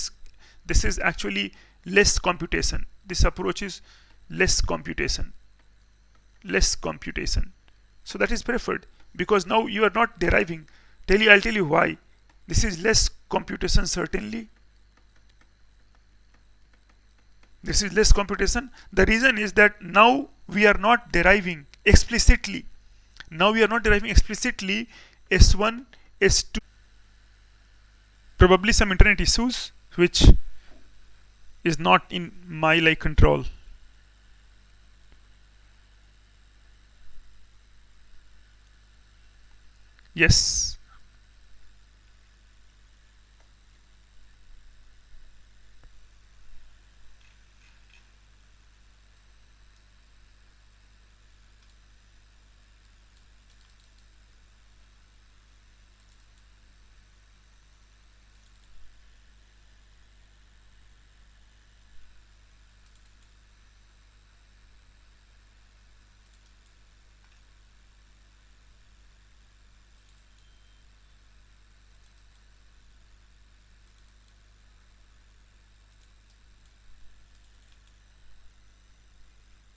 is actually less computation. This approach is less computation. Less computation. So that is preferred, because now you are not deriving. I'll tell you why. This is less computation, certainly. This is less computation. The reason is that now we are not deriving explicitly. Now we are not deriving explicitly S1, S2. Probably some internet issues which is not in my control. Yes.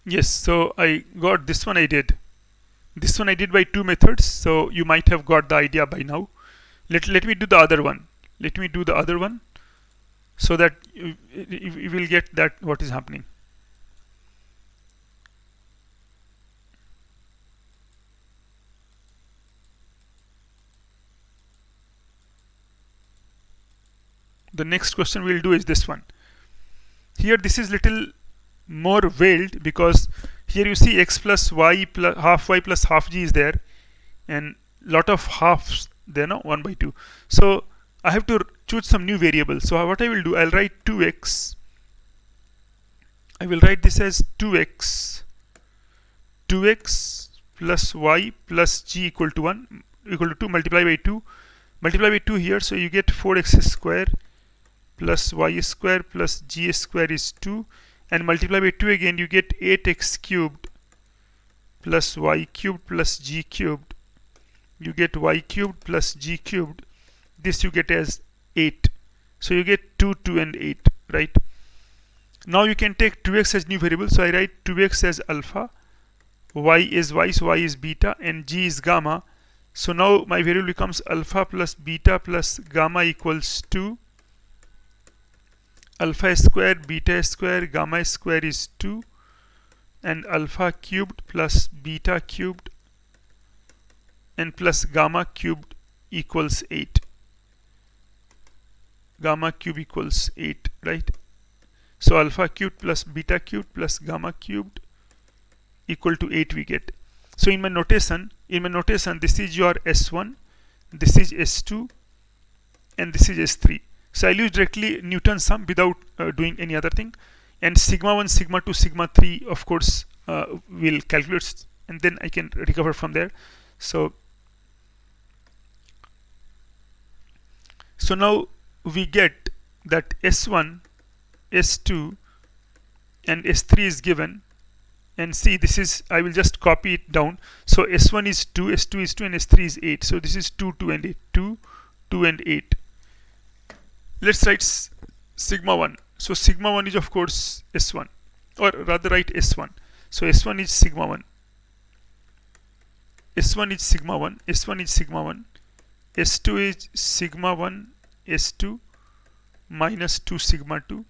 Yes, so I got this one. I did by two methods, so you might have got the idea by now. Let me do the other one. Let me do the other one, so that you will get that what is happening. The next question we'll do is this one. Here this is little more veiled, because here you see x plus y plus half y plus half g is there, and lot of halves there, no, 1 by 2. So I have to choose some new variable. So what I will do, I'll write 2x. I will write this as 2x plus y plus g equal to 1 equal to 2, multiply by 2 here, so you get 4x square plus y square plus g square is 2, and multiply by 2 again, you get 8x cubed plus y cubed plus g cubed. You get y cubed plus g cubed. This you get as 8. So you get 2, 2 and 8, right? Now you can take 2x as new variable. So I write 2x as alpha, y is y, so y is beta, and g is gamma. So now my variable becomes alpha plus beta plus gamma equals 2. Alpha square, beta square, gamma square is 2, and alpha cubed plus beta cubed and plus gamma cubed equals 8. Gamma cube equals 8, right? So alpha cubed plus beta cubed plus gamma cubed equal to 8 we get. So in my notation, this is your S1, this is S2, and this is S3. So I'll use directly Newton's sum without doing any other thing. And sigma 1, sigma 2, sigma 3, of course, will calculate, and then I can recover from there. So now we get that S1, S2, and S3 is given, and see, this is, I will just copy it down. So S1 is 2, S2 is 2, and S3 is 8. So this is 2, 2 and 8, 2, 2 and 8. Let's write sigma 1. So sigma 1 is of course S1, or rather write S1. So S1 is sigma 1. S1 is sigma 1. S1 is sigma 1. S2 is sigma 1 S2 minus 2 sigma 2.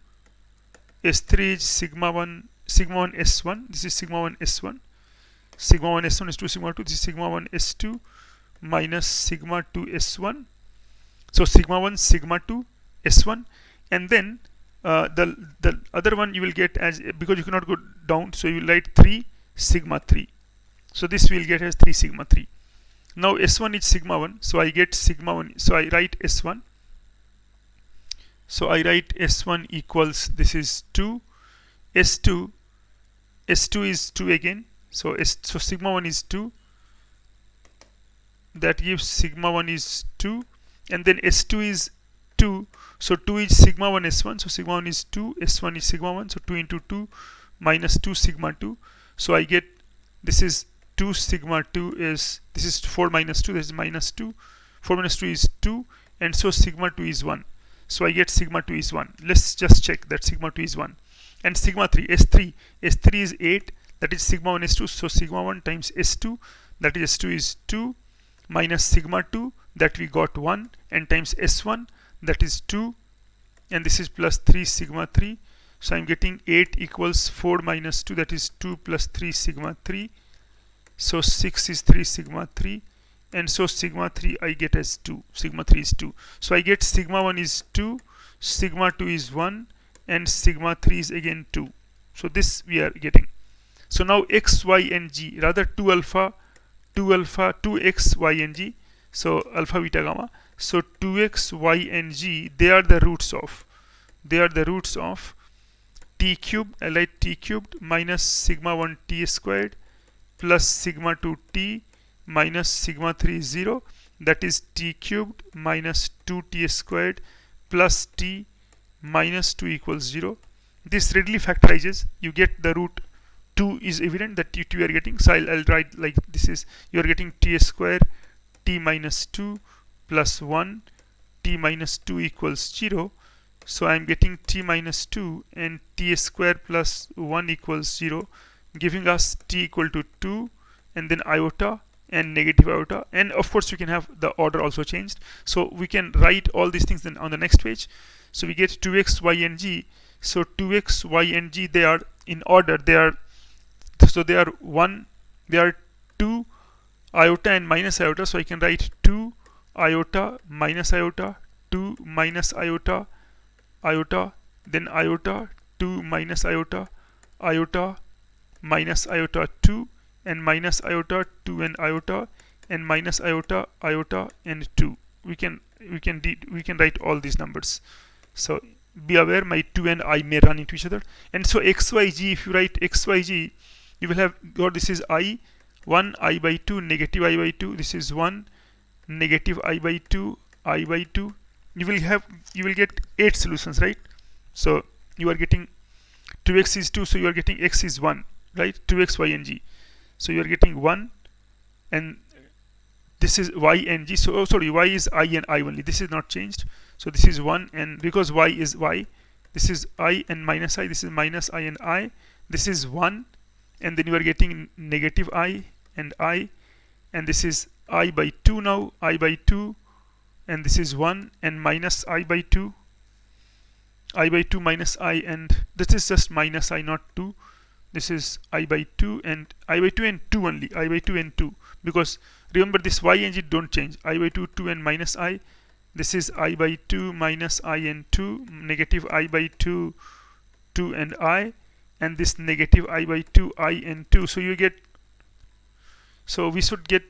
S3 is sigma 1 S1. This is sigma 1 S1. Sigma 1 S1 is 2 sigma 2. This is sigma 1 S2 minus sigma 2 S1. So sigma 1 sigma 2 S1, and then the other one you will get as, because you cannot go down, so you will write 3 sigma 3. So this we will get as 3 sigma 3. Now S1 is sigma 1, so I get sigma 1. So I write S1. So I write S1 equals, this is 2, S2 is 2 again. So sigma 1 is 2. That gives sigma 1 is 2, and then S2 is 2. So 2 is sigma 1 S1. So sigma 1 is 2, S1 is sigma 1. So 2 into 2 minus 2 sigma 2. So I get, this is 2 sigma 2 is, this is 4 minus 2, this is minus 2. 4 minus 2 is 2, and so sigma 2 is 1. So I get sigma 2 is 1. Let's just check that sigma 2 is 1. And sigma 3, S3 is 8, that is sigma 1 S2. So sigma 1 times S2, that is S2 is 2, minus sigma 2, that we got 1, and times S1, that is 2, and this is plus 3 sigma 3. So I'm getting 8 equals 4 minus 2, that is 2 plus 3 sigma 3. So 6 is 3 sigma 3, and so sigma 3 I get as 2. Sigma 3 is 2. So I get sigma 1 is 2, sigma 2 is 1, and sigma 3 is again 2. So this we are getting. So now x, y, and g, rather 2 alpha, 2x, y, and g. So alpha, beta, gamma. So 2x, y, and g, they are the roots of t cubed, I write t cubed minus sigma 1 t squared plus sigma 2 t minus sigma 3 is 0. That is t cubed minus 2t squared plus t minus 2 equals 0. This readily factorizes. You get the root 2 is evident that t2 you are getting. So I'll write like this is, you are getting t squared t minus 2 plus 1 t minus 2 equals 0. So I'm getting t minus 2 and t squared plus 1 equals 0, giving us t equal to 2 and then iota and negative iota. And of course you can have the order also changed, so we can write all these things then on the next page. So we get 2x, y, and g. So 2x, y, and g, they are in order. They are 2 iota and minus iota. So I can write 2 iota minus iota, 2 minus iota, iota, then iota, 2 minus iota, iota, minus iota 2, and minus iota 2 and iota, and minus iota, iota, and 2. We can write all these numbers. So be aware, my 2 and I may run into each other. And so xyg, if you write xyg, you will have got, this is I, 1 I by 2, negative I by 2. This is 1 negative I by 2, I by 2. You will get 8 solutions, right? So you are getting 2x is 2, so you are getting x is 1, right? 2x, y, and g. So you are getting 1, and this is y and g. So sorry, y is I and I only. This is not changed. So this is 1, and because y is y, this is I and minus I. This is minus I and I. This is 1, and then you are getting negative I, and this is I by 2 now, I by 2, and this is 1, and minus I by 2, I by 2 minus I, and this is just minus I, not 2. This is I by 2 and I by 2 and 2 only, I by 2 and 2, because remember this y and g don't change. I by 2, 2 and minus I. This is I by 2 minus I and 2, negative I by 2, 2 and I, and this negative I by 2, I and 2. So you get, so we should get,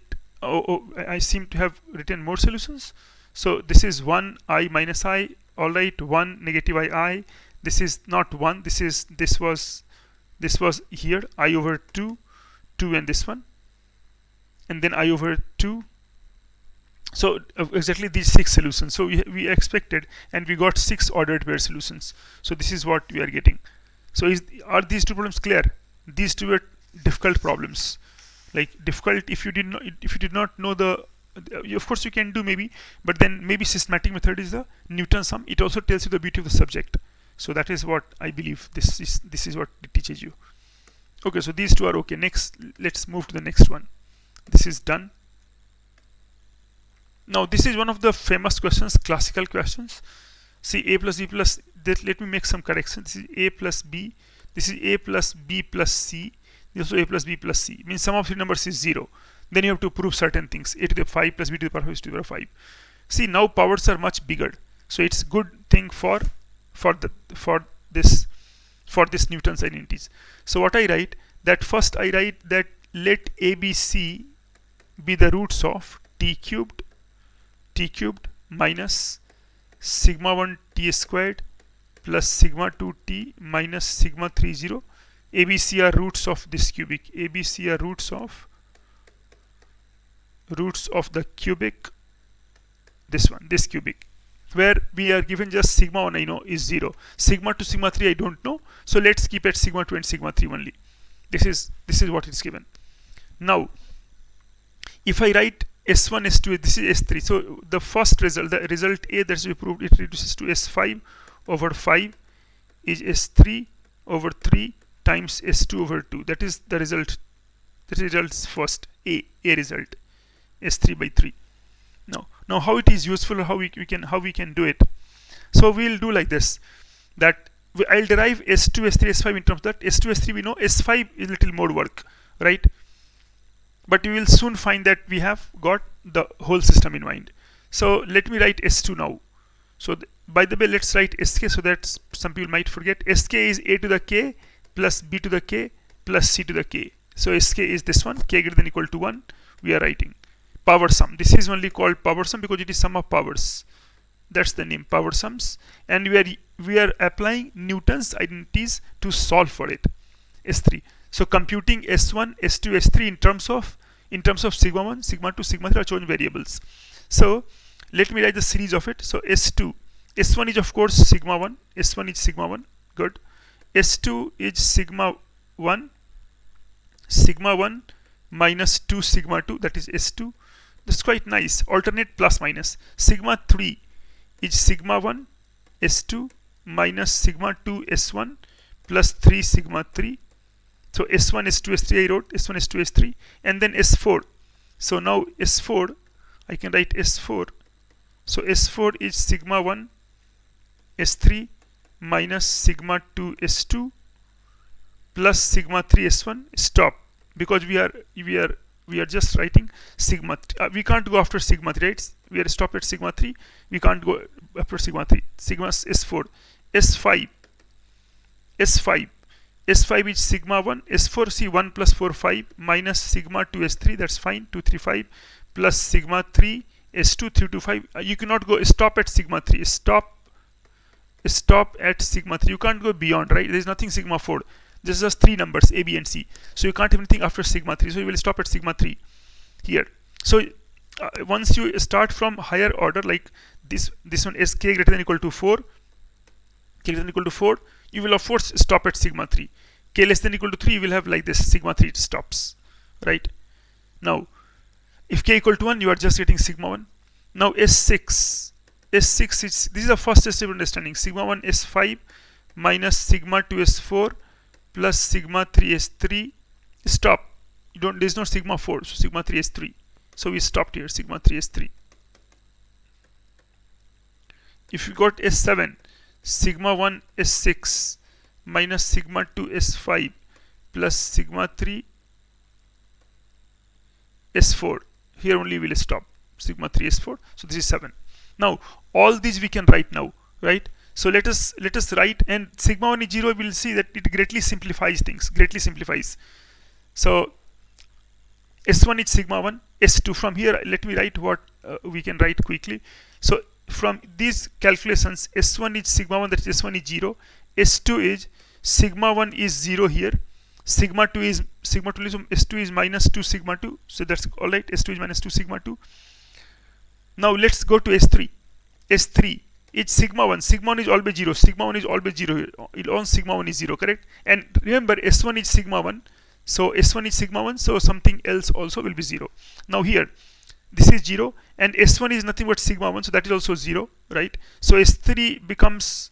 I seem to have written more solutions. So this is 1 I minus I, alright, 1 negative I. This is not 1, this was here, I over 2, 2 and this one, and then I over 2. So exactly these 6 solutions. So we expected, and we got 6 ordered pair solutions. So this is what we are getting. So are these two problems clear? These two were difficult problems. Like difficult, if you did not know the of course you can do maybe, but then maybe systematic method is the Newton sum. It also tells you the beauty of the subject. So that is what I believe this is what it teaches you. Okay, so these two are okay. Next, let's move to the next one. This is done. Now this is one of the famous questions, classical questions. See, a plus b plus, let me make some corrections. This is a plus b, this is a plus b plus c, this is also a plus b plus c. Means sum of three numbers is 0. Then you have to prove certain things. A to the 5 plus b to the power 5 is to the power 5. See, now powers are much bigger, so it's good thing for this Newton's identities. So what I write, that first I write that let ABC be the roots of t cubed minus sigma 1 t squared plus sigma 2 t minus sigma 3 0. ABC are roots of this cubic. ABC are roots of the cubic, this cubic, where we are given just sigma 1 I know is 0, sigma 2 sigma 3 I don't know, so let's keep at sigma 2 and sigma 3 only. This is what is given. Now if I write S1 S2, this is S3, so the first result, the result A that we proved, it reduces to S5 over 5 is S3 over 3 times S2 over 2. That is the result. The results first, A result, S3 by 3. Now how it is useful, how we can do it. So we'll do like this, that I'll derive S2 S3 S5 in terms of that. S2 S3 we know, S5 is a little more work, right? But you will soon find that we have got the whole system in mind. So let me write S2 now. So by the way, let's write SK so that some people might forget. SK is A to the K plus B to the K plus C to the K. So SK is this one, K greater than or equal to 1. We are writing power sum. This is only called power sum because it is sum of powers. That's the name, power sums. And we are applying Newton's identities to solve for it. S3. So computing S1, S2, S3 in terms of sigma 1, sigma 2, sigma 3 are chosen variables. So let me write the series of it. So S2, S1 is of course sigma 1, S1 is sigma 1, good. S2 is sigma 1 minus 2 sigma 2, that is S2. That's quite nice. Alternate plus minus. Sigma 3 is sigma 1 S2 minus sigma 2 S1 plus 3 sigma 3. So S1, S2, S3 I wrote, S1, S2, S3, and then S4. So now S4, I can write S4. So S4 is sigma 1 S3 minus sigma 2 S2 plus sigma 3 S1. Stop, because we are just writing sigma. We can't go after sigma 3, right? We are stopped at sigma 3. We can't go after sigma 3. Sigma S4, S5 is sigma 1, S4 C 1 plus 4 5 minus sigma 2 S3, that's fine, 2 3 5 plus sigma 3 S2 3 2 5. You cannot go stop at sigma 3. Stop at sigma 3. You can't go beyond, right? There is nothing sigma 4. This is just three numbers A, B and C. So you can't have anything after sigma 3. So you will stop at sigma 3 here. So once you start from higher order, like this one is K greater than or equal to 4, K greater than or equal to 4, you will of course stop at sigma 3. K less than or equal to 3, you will have like this, sigma 3 it stops, right? Now if K equal to 1, you are just getting sigma 1. Now S6 is, this is the first step of understanding. Sigma 1 S5 minus sigma 2 S4 plus sigma 3 S3. Stop. There's no sigma 4, so sigma 3 S3. So we stopped here, sigma 3 S3. If you got S7, sigma 1 S6 minus sigma 2 S5 plus sigma 3 S4. Here only we'll stop, sigma 3 S4. So this is 7. Now all these we can write now, right? So let us write, and sigma 1 is 0. We'll see that it greatly simplifies things, So S1 is sigma 1, S2. From here, let me write what we can write quickly. So from these calculations, S1 is sigma 1, that is S1 is 0. S2 is sigma 1 is 0 here. Sigma 2 is S2 is minus 2 sigma 2. So that's all right. S2 is minus 2 sigma 2. Now let's go to S3. S3 is sigma 1. Sigma 1 is always 0. Sigma 1 is always 0 here. On sigma 1 is 0, correct? And remember, S1 is sigma 1. So S1 is sigma 1, so something else also will be 0. Now here, this is 0, and S1 is nothing but sigma 1, so that is also 0, right? So S3 becomes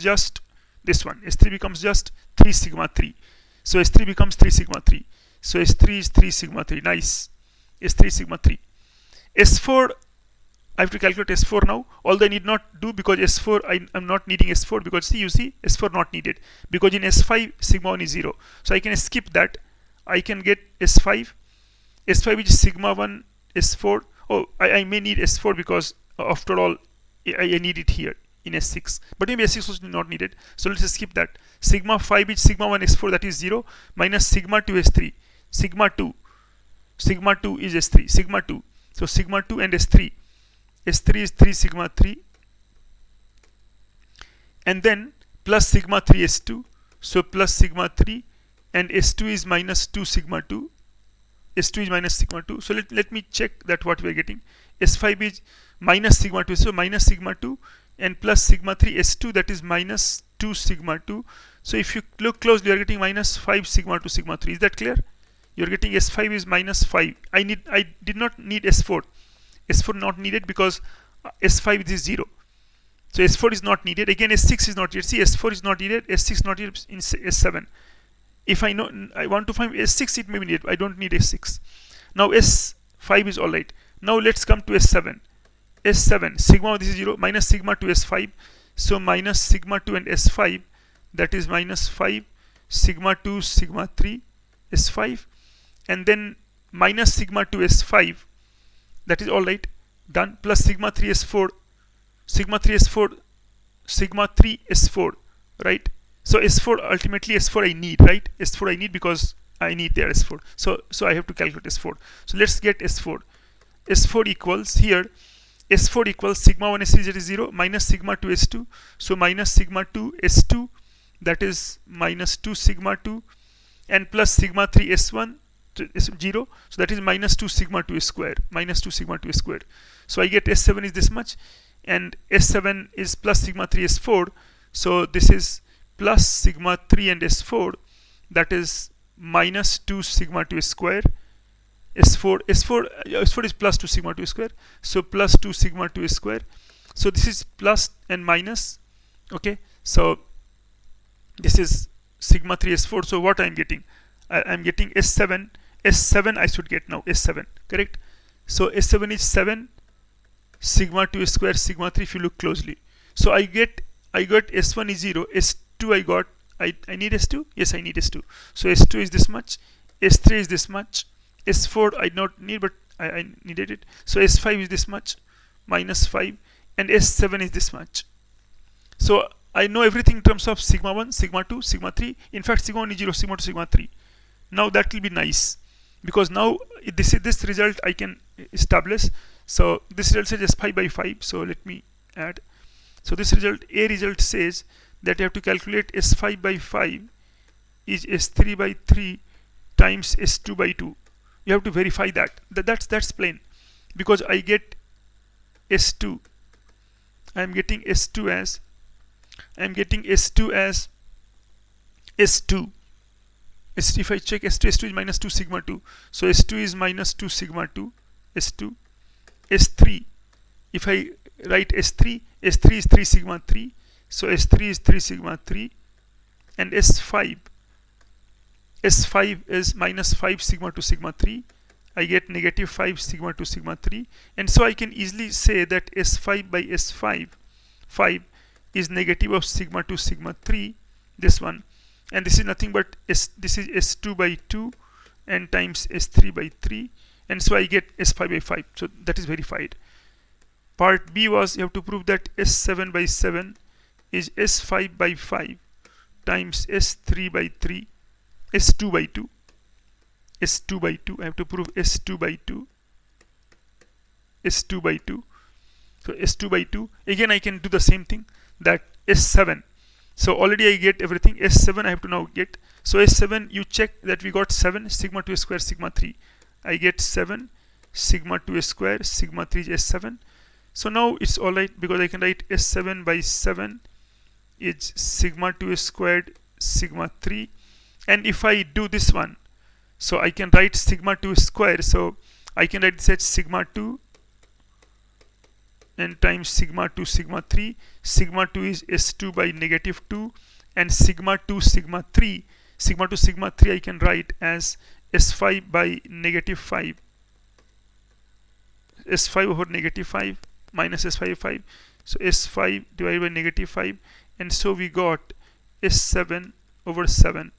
just this one. S3 becomes just 3 sigma 3. So S3 becomes 3 sigma 3. So S3 is 3 sigma 3. Nice. S3 sigma 3. S4, I have to calculate S4 now, although I need not do, because S4 I'm not needing S4, because see, you see, S4 not needed, because in S5 sigma 1 is 0, so I can skip that. I can get S5 which is sigma 1 S4. Oh, I may need S4 because after all I need it here in S6, but maybe S6 was not needed, so let's just skip that. Sigma 5 is sigma 1 S4, that is 0, minus sigma 2 S3. Sigma 2 is S3, sigma 2, so sigma 2 and S3 is 3 sigma 3, and then plus sigma 3 S2, so plus sigma 3, and S2 is minus 2 sigma 2. S2 is minus sigma 2. So let me check that what we are getting. S5 is minus sigma 2, so minus sigma 2 and plus sigma 3 S2, that is minus 2 sigma 2. So if you look closely, you are getting minus 5 sigma 2 sigma 3. Is that clear? You are getting S5 is minus 5. I did not need S4. S4 not needed because S5 is 0. So S4 is not needed. Again, S6 is not needed. See, S4 is not needed. S6 not needed in S7. If I want to find S6, it may be needed. I don't need S6. Now S5 is alright. Now let's come to S7. S7, sigma, this is 0, minus sigma 2 S5. So minus sigma 2 and S5, that is minus 5 sigma 2 sigma 3 S5, and then minus sigma 2 S5, that is alright, done, plus sigma 3 S4, sigma 3 S4, sigma 3 S4, right? So S4, ultimately S4 I need, right? S4 I need because I need their S4. So I have to calculate S4. So let's get S4. S4 equals here, S4 equals sigma 1 S3, that is 0, minus sigma 2 S2. So minus sigma 2 S2, that is minus 2 sigma 2, and plus sigma 3 S1, 0. So that is minus 2 sigma 2 square, minus 2 sigma 2 square. So I get S7 is this much, and S7 is plus sigma 3 S4. So this is plus sigma 3 and S4, that is minus 2 sigma 2 square. S4 is plus 2 sigma 2 square, so plus 2 sigma 2 square. So this is plus and minus, okay? So this is sigma 3 S4. So what I'm getting? I'm getting S7 I should get now, S7, correct? So S7 is 7 sigma 2 square sigma 3 if you look closely. So I got S1 is 0, S2 I got, I need S2? Yes, I need S2. So S2 is this much, S3 is this much, S4 I not need, but I needed it. So S5 is this much, minus 5, and S7 is this much. So I know everything in terms of sigma 1, sigma 2, sigma 3. In fact, sigma 1 is 0, sigma 2, sigma 3. Now that will be nice, because now this result I can establish. So this result says S5 by 5. So let me add. So this result, A result says that you have to calculate S5 by 5 is S3 by 3 times S2 by 2. You have to verify that. That's plain, because I get S2. I am getting S2 as S2. If I check S2 is minus 2 sigma 2. So S2 is minus 2 sigma 2. S2. S3. If I write S3 is 3 sigma 3. So S3 is 3 sigma 3. And S5 is minus 5 sigma 2 sigma 3. I get negative 5 sigma 2 sigma 3. And so I can easily say that S5 by S5 is negative of sigma 2 sigma 3, this one. And this is nothing but this is S2 by 2 and times S3 by 3. And so I get S5 by 5. So that is verified. Part B was you have to prove that S7 by 7 is S5 by 5 times S3 by 3. S2 by 2. S2 by 2. I have to prove S2 by 2. S2 by 2. So S2 by 2. Again, I can do the same thing, that S7. So already I get everything. S7 I have to now get. So S7, you check that we got 7 sigma 2 square sigma 3. I get 7 sigma 2 square sigma 3 is S7. So now it's alright, because I can write S7 by 7 is sigma 2 squared sigma 3. And if I do this one, So I can write sigma 2 square. So I can write this as sigma 2 and times sigma 2 sigma 3. Sigma 2 is S2 by negative 2, and sigma 2 sigma 3, sigma 2 sigma 3 I can write as S5 by negative 5. S5 over negative 5 minus S5 5. So S5 divided by negative 5, and so we got S7 over 7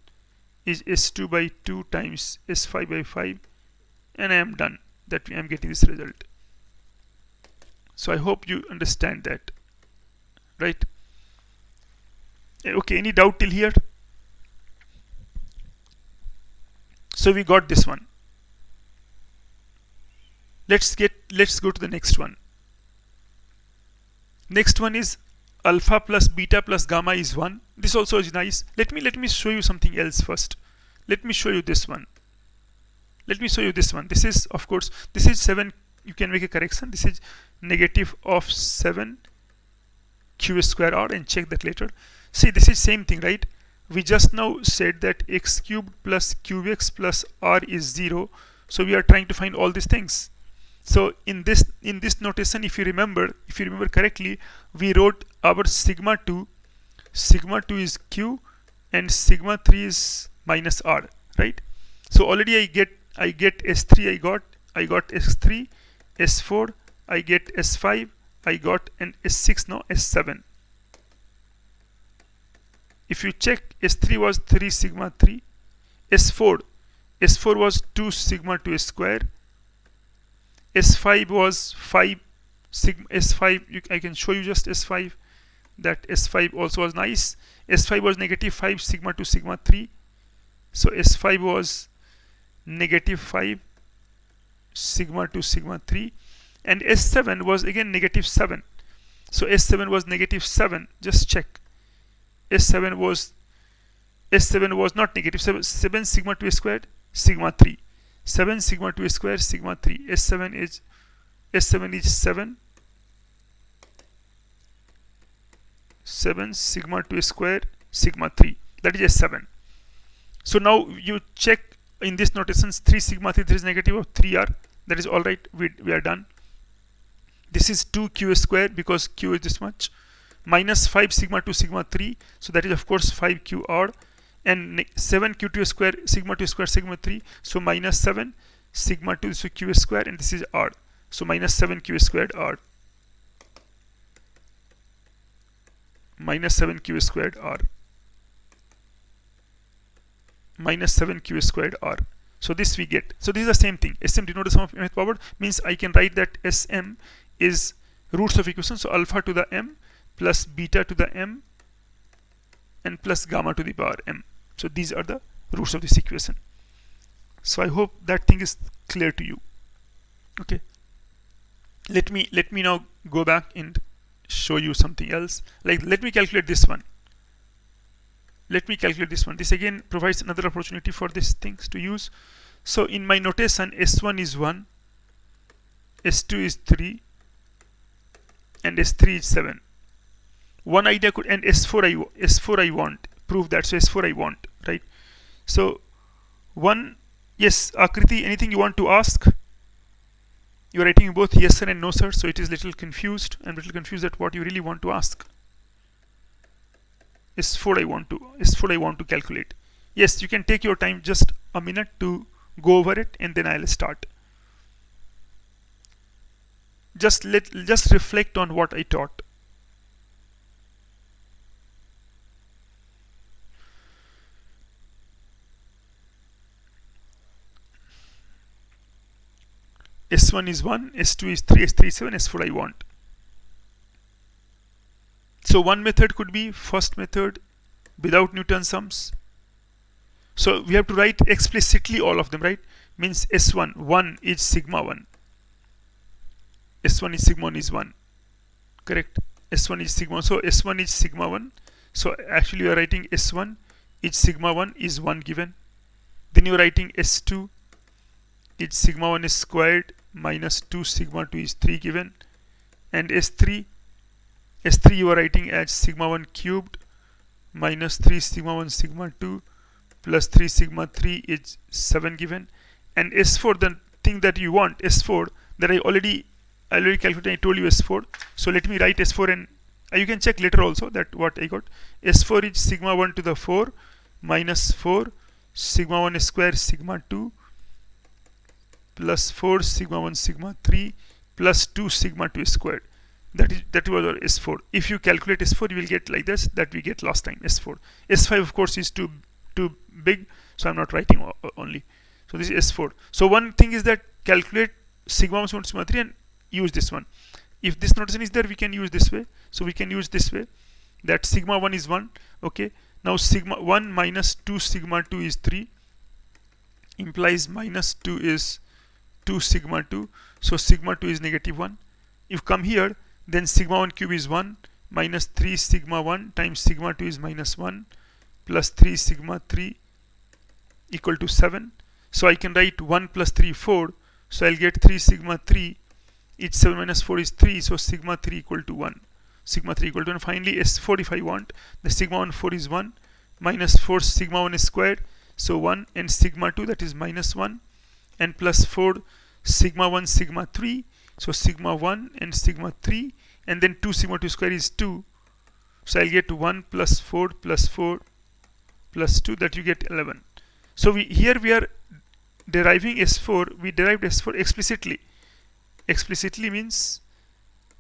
is S2 by 2 times S5 by 5, and I am done. That I am getting this result. So I hope you understand that, right? Okay, any doubt till here? So we got this one. Let's go to the next one. Next one is alpha plus beta plus gamma is 1. This also is nice. Let me show you something else first. Let me show you this one. This is, of course, this is 7. You can make a correction. This is negative of 7 q square r, and check that later. See, this is same thing, right? We just now said that x cubed plus qx plus r is 0. So we are trying to find all these things. So in this notation, if you remember correctly, we wrote our sigma 2 is q, and sigma 3 is minus r, right? So already I get S3, I got S3, S4, I get S5, I got an S6, no, S7. If you check, S3 was 3 sigma 3, S4 was 2 sigma 2 square, S5 was 5 sigma S5. I can show you just S5. That S5 also was nice. S5 was negative 5 sigma 2 sigma 3. So S5 was negative 5 sigma 2 sigma 3, and S7 was again negative 7. So S7 was negative 7. Just check. S7 was not negative 7 sigma 2 squared sigma 3. 7 sigma 2 square sigma 3. S7 is 7 sigma 2 square sigma 3. That is S7. So now you check in this notations, 3 sigma 3, there is negative of 3r. That is all right. We are done. This is 2q square because q is this much, minus 5 sigma 2 sigma 3. So that is of course 5qr, and 7q2 square sigma 2 square sigma 3. So minus 7 sigma 2, so q square, and this is r. So minus 7q squared r. Minus 7q squared r. Minus 7q squared r. So this we get. So this is the same thing. Sm denotes the sum of mth power, means I can write that Sm is roots of equation. So alpha to the m plus beta to the m and plus gamma to the power m. So these are the roots of this equation. So I hope that thing is clear to you. Okay. Let me now go back and show you something else. Like, let me calculate this one. This again provides another opportunity for these things to use. So in my notation, S1 is 1, S2 is 3, and S3 is 7. One idea could, and S4 I want, prove that. So S4 I want, right? So one, yes, Akriti, anything you want to ask? You're writing both yes sir and no sir, so it is little confused. I'm little confused at what you really want to ask. S4 I want to calculate. Yes, you can take your time, just a minute to go over it, and then I'll start. Just reflect on what I taught. S1 is 1, S2 is 3, S3 is 7, S4 I want. So one method could be first method without Newton sums. So we have to write explicitly all of them, right? Means S1, 1 is sigma 1. S1 is sigma 1 is 1. Correct? S1 is sigma 1. So S1 is sigma 1. So actually you are writing S1 is sigma 1 is 1 given. Then you are writing S2 is sigma 1 is squared minus 2 sigma 2 is 3 given. And S3 you are writing as sigma 1 cubed minus 3 sigma 1 sigma 2 plus 3 sigma 3 is 7 given. And S4, the thing that you want, S4, that I already calculated, I told you S4. So let me write S4, and you can check later also that what I got. S4 is sigma 1 to the 4 minus 4 sigma 1 square sigma 2 plus 4 sigma 1 sigma 3 plus 2 sigma 2 squared. That was our S4. If you calculate S4, you will get like this, that we get last time, S4. S5 of course is too big, so I'm not writing only. So this is S4. So one thing is that calculate sigma 1 sigma 3 and use this one. If this notation is there, we can use this way. So we can use this way, that sigma 1 is 1. Okay, now sigma 1 minus 2 sigma 2 is 3, implies minus 2 is 2 sigma 2. So sigma 2 is negative 1. If you come here, then sigma 1 cube is 1 minus 3 sigma 1 times sigma 2 is minus 1 plus 3 sigma 3 equal to 7. So I can write 1 plus 3 4. So I'll get 3 sigma 3. Each 7 minus 4 is 3. So sigma 3 equal to 1. Sigma 3 equal to 1. Finally S4, if I want, the sigma 1 4 is 1 minus 4 sigma 1 squared. So 1 and sigma 2, that is minus 1, and plus 4 sigma 1 sigma 3. So sigma 1 and sigma 3, and then 2 sigma 2 square is 2. So I'll get 1 plus 4 plus 4 plus 2, that you get 11. So here we are deriving S4. We derived S4 explicitly. Explicitly means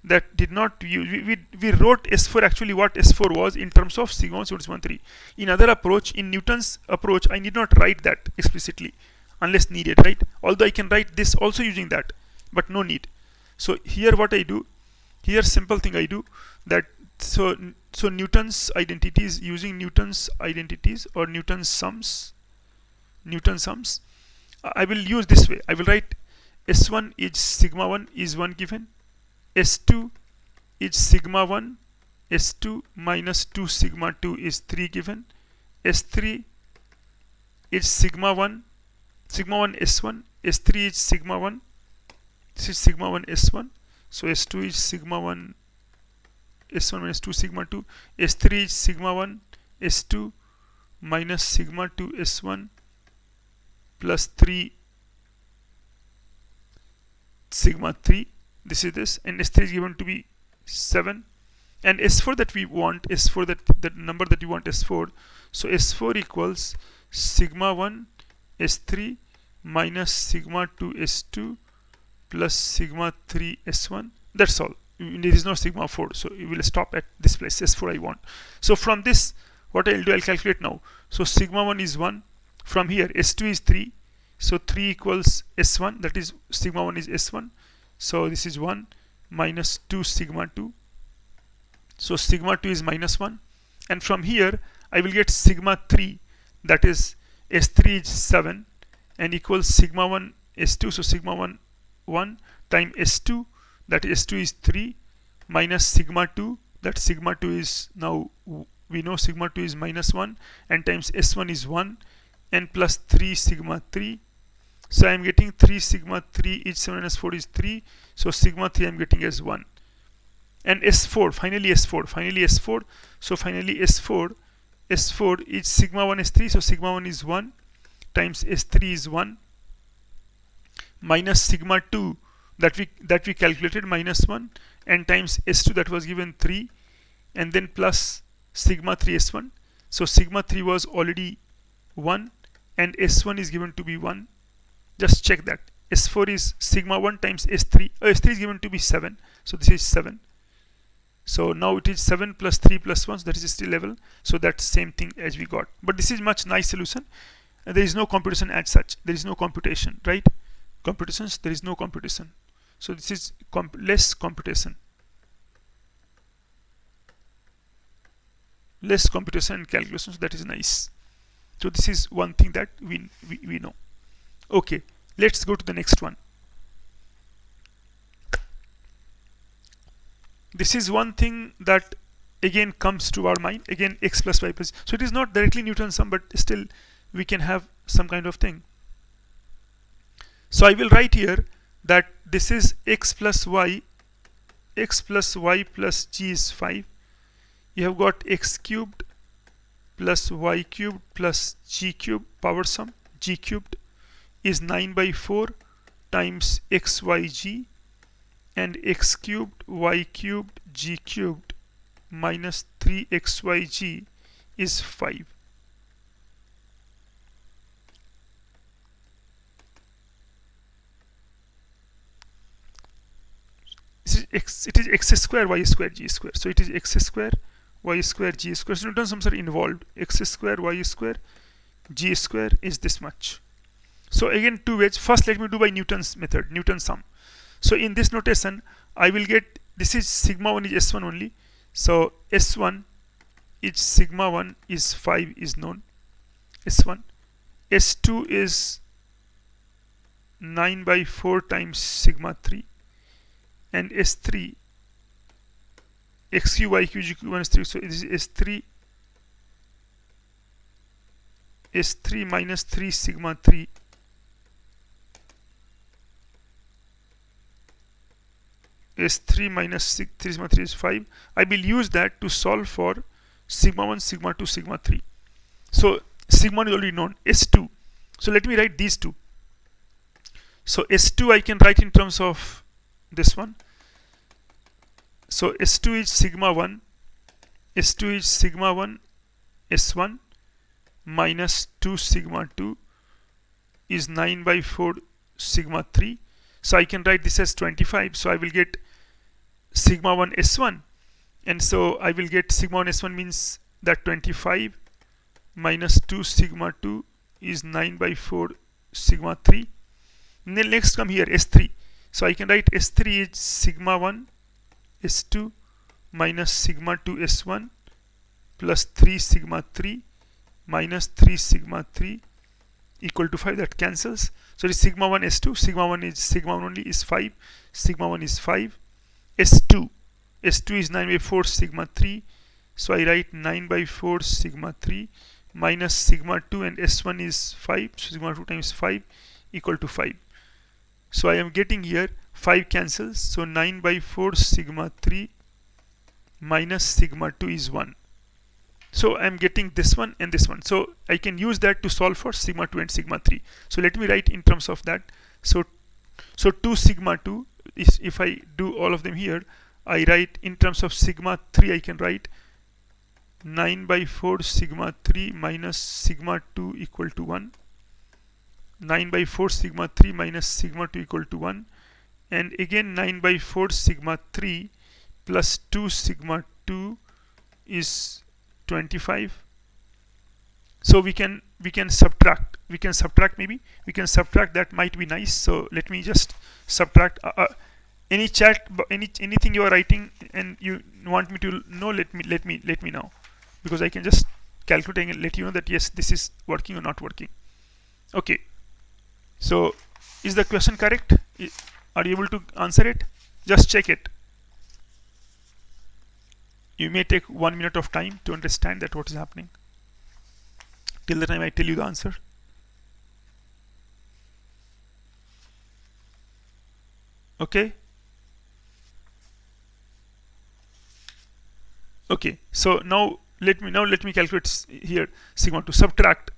that did not use, we wrote S4 actually what S4 was in terms of sigma 1 sigma 3. In other approach, in Newton's approach, I need not write that explicitly unless needed, right? Although I can write this also using that, but no need. So here what I do, here simple thing I do, that so Newton's identities, using Newton's identities or Newton's sums, I will use this way. I will write S1 is sigma 1 is 1 given, S2 is sigma 1, S2 minus 2 sigma 2 is 3 given, S3 is sigma 1 S1, S3 is sigma 1, this is sigma 1 S1, so S2 is sigma 1 S1 minus 2 sigma 2, S3 is sigma 1 S2 minus sigma 2 S1 plus 3 sigma 3, this is this, and S3 is given to be 7, and S4 that we want, S4 that number that you want, S4, so S4 equals sigma 1 S3 minus sigma 2 S2 plus sigma 3 S1. That's all. There is no sigma 4, so you will stop at this place. S4 I want. So from this, what I'll do, I'll calculate now. So sigma 1 is 1. From here, S2 is 3. So 3 equals S1, that is sigma 1 is S1. So this is 1 minus 2 sigma 2. So sigma 2 is minus 1. And from here, I will get sigma 3, that is S3 is 7 and equals sigma 1 S2. So sigma 1 1 times S2, that S2 is 3 minus sigma 2, that sigma 2 is, now we know sigma 2 is minus 1, and times S1 is 1, and plus 3 sigma 3. So I am getting 3 sigma 3, each 7 minus 4 is 3, so sigma 3 I am getting as 1. And S4, finally S4, so finally S4 is sigma 1 S3, so sigma 1 is 1 times S3 is 1 minus sigma 2 that we calculated minus 1, and times S2 that was given 3, and then plus sigma 3 S1. So sigma 3 was already 1 and S1 is given to be 1. Just check that. S4 is sigma 1 times S3. S3 is given to be 7. So this is 7. So now it is 7 plus 3 plus 1. So that is still level. So that's same thing as we got. But this is much nice solution. And there is no computation as such. There is no computation, right? Computations, there is no computation. So this is less computation. Less computation and calculations. That is nice. So this is one thing that we know. Okay, let's go to the next one. This is one thing that again comes to our mind. Again, x plus y plus. So it is not directly Newton's sum, but still we can have some kind of thing. So I will write here that this is x plus y plus g is 5. You have got x cubed plus y cubed plus g cubed power sum g cubed is 9 by 4 times xyg, and x cubed y cubed g cubed minus 3xyg is 5. It is x square y square g square. So it is x square y square g square. So Newton's sums are involved. X square y square g square is this much. So again, two ways. First, let me do by Newton's method, Newton's sum. So in this notation, I will get, this is sigma 1 is S1 only. So S1 is sigma 1 is 5 is known. S1. S2 is 9 by 4 times sigma 3. And S3, XQ, YQ, GQ, 1 is 3. So this is S3 minus 3 sigma 3 S3 minus 3 sigma 3 is 5. I will use that to solve for sigma 1, sigma 2, sigma 3. So sigma 1 is already known. S2. So let me write these two. So S2 I can write in terms of this one. So S2 is sigma 1. S2 is sigma 1 S1 minus 2 sigma 2 is 9 by 4 sigma 3. So I can write this as 25. So I will get sigma 1 S1, and so I will get sigma 1 S1 means that 25 minus 2 sigma 2 is 9 by 4 sigma 3. And then next come here S3. So I can write S3 is sigma 1 S2 minus sigma 2 S1 plus 3 sigma 3 minus 3 sigma 3 equal to 5. That cancels. So it is sigma 1 S2. Sigma 1 is sigma 1 only is 5. Sigma 1 is 5. S2 is 9 by 4 sigma 3. So I write 9 by 4 sigma 3 minus sigma 2, and S1 is 5. So sigma 2 times 5 equal to 5. So I am getting here 5 cancels. So 9 by 4 sigma 3 minus sigma 2 is 1. So I am getting this one and this one. So I can use that to solve for sigma 2 and sigma 3. So let me write in terms of that. So 2 sigma 2 is, if I do all of them here, I write in terms of sigma 3, I can write 9 by 4 sigma 3 minus sigma 2 equal to 1. 9 by 4 sigma 3 minus sigma 2 equal to 1. And again 9 by 4 sigma 3 plus 2 sigma 2 is 25. So we can subtract. We can subtract that, might be nice. So let me just subtract. Any chat, anything you are writing and you want me to know, let me know, because I can just calculate and let you know that yes, this is working or not working. Okay. So is the question correct? Are you able to answer it? Just check it. You may take 1 minute of time to understand that what is happening. Till the time I tell you the answer. Okay. Okay. So now let me calculate here sigma 2. Subtract.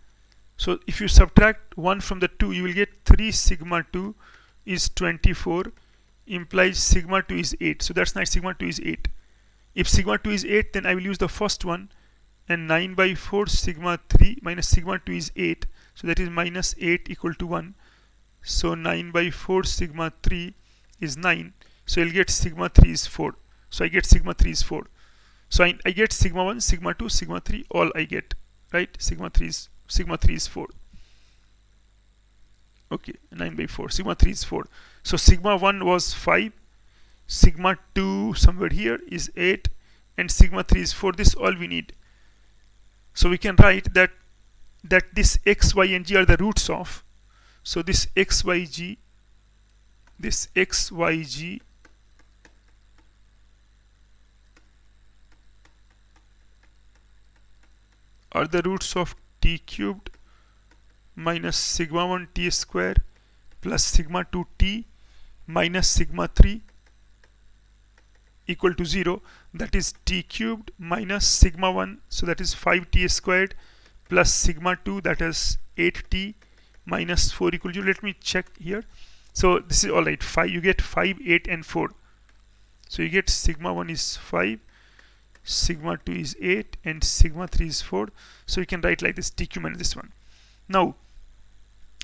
So if you subtract 1 from the 2, you will get 3 sigma 2 is 24, implies sigma 2 is 8. So that's nice. Sigma 2 is 8. If sigma 2 is 8, then I will use the first one, and 9 by 4 sigma 3 minus sigma 2 is 8. So that is minus 8 equal to 1. So 9 by 4 sigma 3 is 9. So you'll get sigma 3 is 4. So I get sigma 3 is 4. So I get sigma 1, sigma 2, sigma 3, all I get, right? Sigma 3 is 4. Okay, 9 by 4. Sigma 3 is 4. So sigma 1 was 5. Sigma 2 somewhere here is 8. And sigma 3 is 4. This is all we need. So we can write that this x, y, and g are the roots of. So this x, y, g are the roots of t cubed minus sigma 1 t square plus sigma 2 t minus sigma 3 equal to 0, that is t cubed minus sigma 1, so that is 5t squared, plus sigma 2, that is 8t minus 4 equal to 0. Let me check here. So this is all right. 5, you get 5, 8 and 4. So you get sigma 1 is 5, sigma 2 is 8, and sigma 3 is 4. So you can write like this, t cube minus this one. Now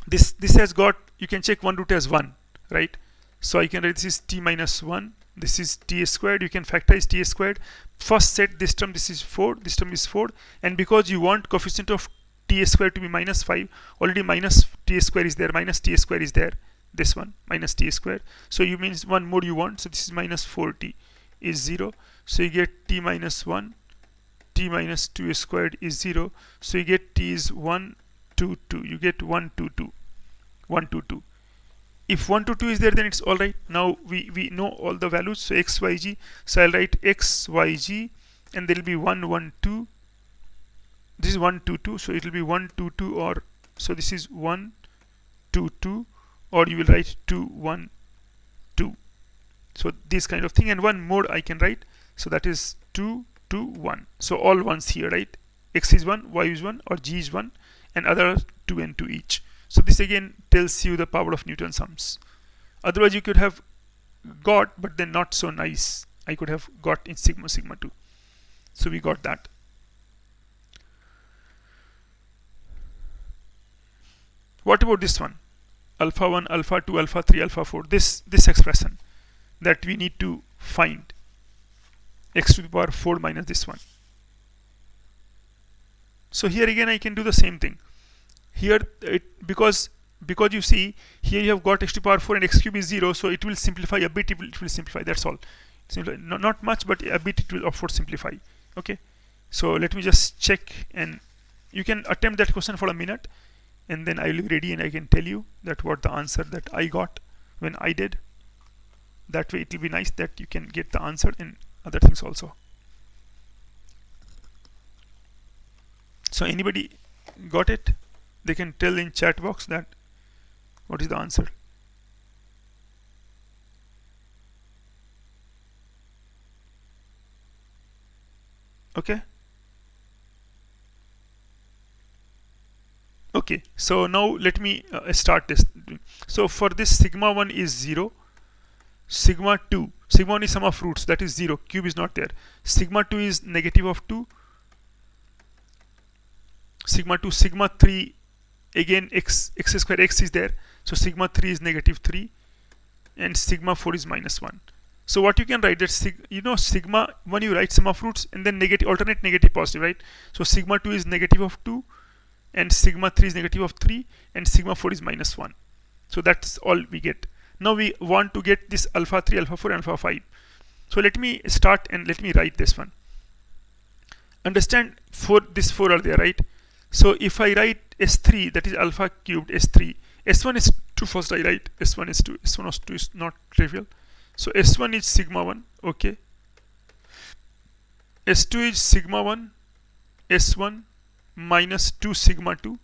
this has got, you can check one root as 1, right? So I can write this is t minus 1, this is t squared, you can factorize t squared. First set this term, this is 4, this term is 4, and because you want coefficient of t squared to be minus 5, already minus t squared is there, minus t squared is there, this one minus t squared. So you means one more you want, so this is minus 4t is 0. So you get t minus 1, t minus 2 squared is 0. So you get t is 1, 2, 2. You get 1, 2, 2. 1, 2, 2. If 1 to 2 is there, then it's all right. Now we know all the values. So x, y, g. So I'll write x, y, g, and there will be 1, 1, 2. This is 1, 2, 2. So it will be 1, 2, 2, or so this is 1, 2, 2, or you will write 2, 1, 2. So this kind of thing, and one more I can write. So that is 2, 2, 1. So all ones here, right? X is 1, y is 1, or g is 1, and other 2 and 2 each. So this again tells you the power of Newton sums. Otherwise you could have got, but then not so nice. I could have got in sigma, sigma 2. So we got that. What about this one? Alpha 1, alpha 2, alpha 3, alpha 4. This expression that we need to find. X to the power 4 minus this one. So here again I can do the same thing. Here because you see here you have got x to the power 4 and x cube is 0, so it will simplify a bit. It will simplify. That's all. Not much, but a bit it will of course simplify. Okay. So let me just check, and you can attempt that question for a minute, and then I will be ready and I can tell you that what the answer that I got when I did. That way it will be nice that you can get the answer in other things also. So anybody got it? They can tell in chat box that what is the answer. Okay. Okay, so now let me start this. So for this, sigma 1 is 0, sigma 2, sigma 1 is sum of roots, that is 0, cube is not there. Sigma 2 is negative of 2, sigma 2, sigma 3, again x square, x is there, so sigma 3 is negative 3, and sigma 4 is minus 1. So what you can write that sigma 1 you write sum of roots and then negative, alternate negative positive, right? So sigma 2 is negative of 2, and sigma 3 is negative of 3, and sigma 4 is minus 1. So that's all we get. Now we want to get this alpha 3, alpha 4, and alpha 5. So let me start and let me write this one. Understand, this 4 are there, right? So if I write S3, that is alpha cubed S3, S1 is 2 first I write, S1 is 2, S1 is 2 is not trivial. So S1 is sigma 1, okay. S2 is sigma 1, S1 minus 2 sigma 2.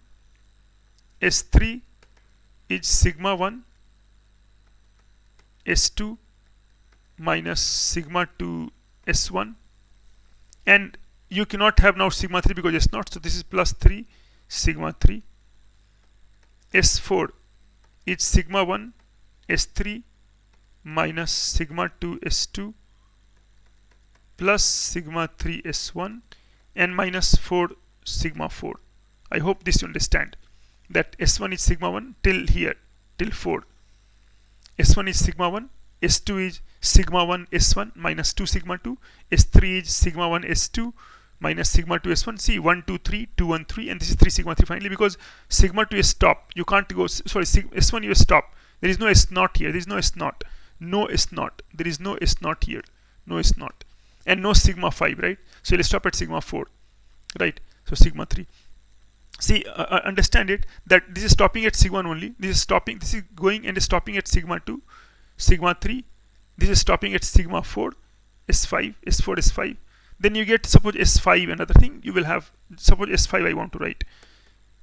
S3 is sigma 1, S2 minus sigma 2 S1, and you cannot have now sigma 3 because it's not, so this is plus 3 sigma 3. S4 is sigma 1 S3 minus sigma 2 S2 plus sigma 3 S1 and minus 4 sigma 4. I hope this you understand that S1 is sigma 1 till here, till 4. S1 is sigma 1, S2 is sigma 1 S1 minus 2 sigma 2, S3 is sigma 1 S2 minus sigma 2 S1. See, 1, 2, 3, 2, 1, 3, and this is 3 sigma 3 finally, because sigma 2 is stop. You can't go, sorry, S1 you stop. There is no S naught here. There is no S naught. No S naught. There is no S naught here. No S naught. And no sigma 5, right? So you'll stop at sigma 4, right? So sigma 3. See, understand it that this is stopping at sigma 1 only. This is stopping, this is going and stopping at sigma 2, sigma 3. This is stopping at sigma 4, S5, S4, S5. Then you get, suppose S5, another thing you will have, suppose S5 I want to write.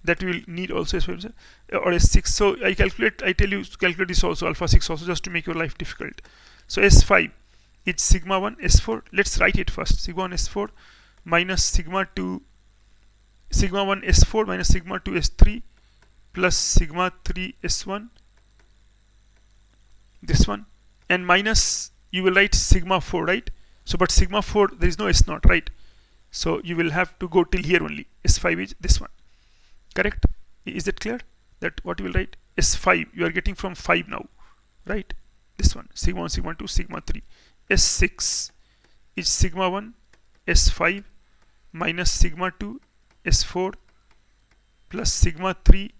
That we will need also S5 or S6. So I tell you to calculate this also, alpha 6 also, just to make your life difficult. So S5, is sigma 1 S4. Let's write it first. Sigma 1 S4 minus sigma 2, sigma 1 S4 minus sigma 2 S3 plus sigma 3 S1, this one, and minus, you will write sigma 4, right? So but sigma 4, there is no S0, right? So you will have to go till here only. S5 is this one, correct? Is it clear that what you will write? S5, you are getting from 5 now, right? This one, sigma 1, sigma 2, sigma 3. S6 is sigma 1 S5 minus sigma 2 S4 plus sigma 3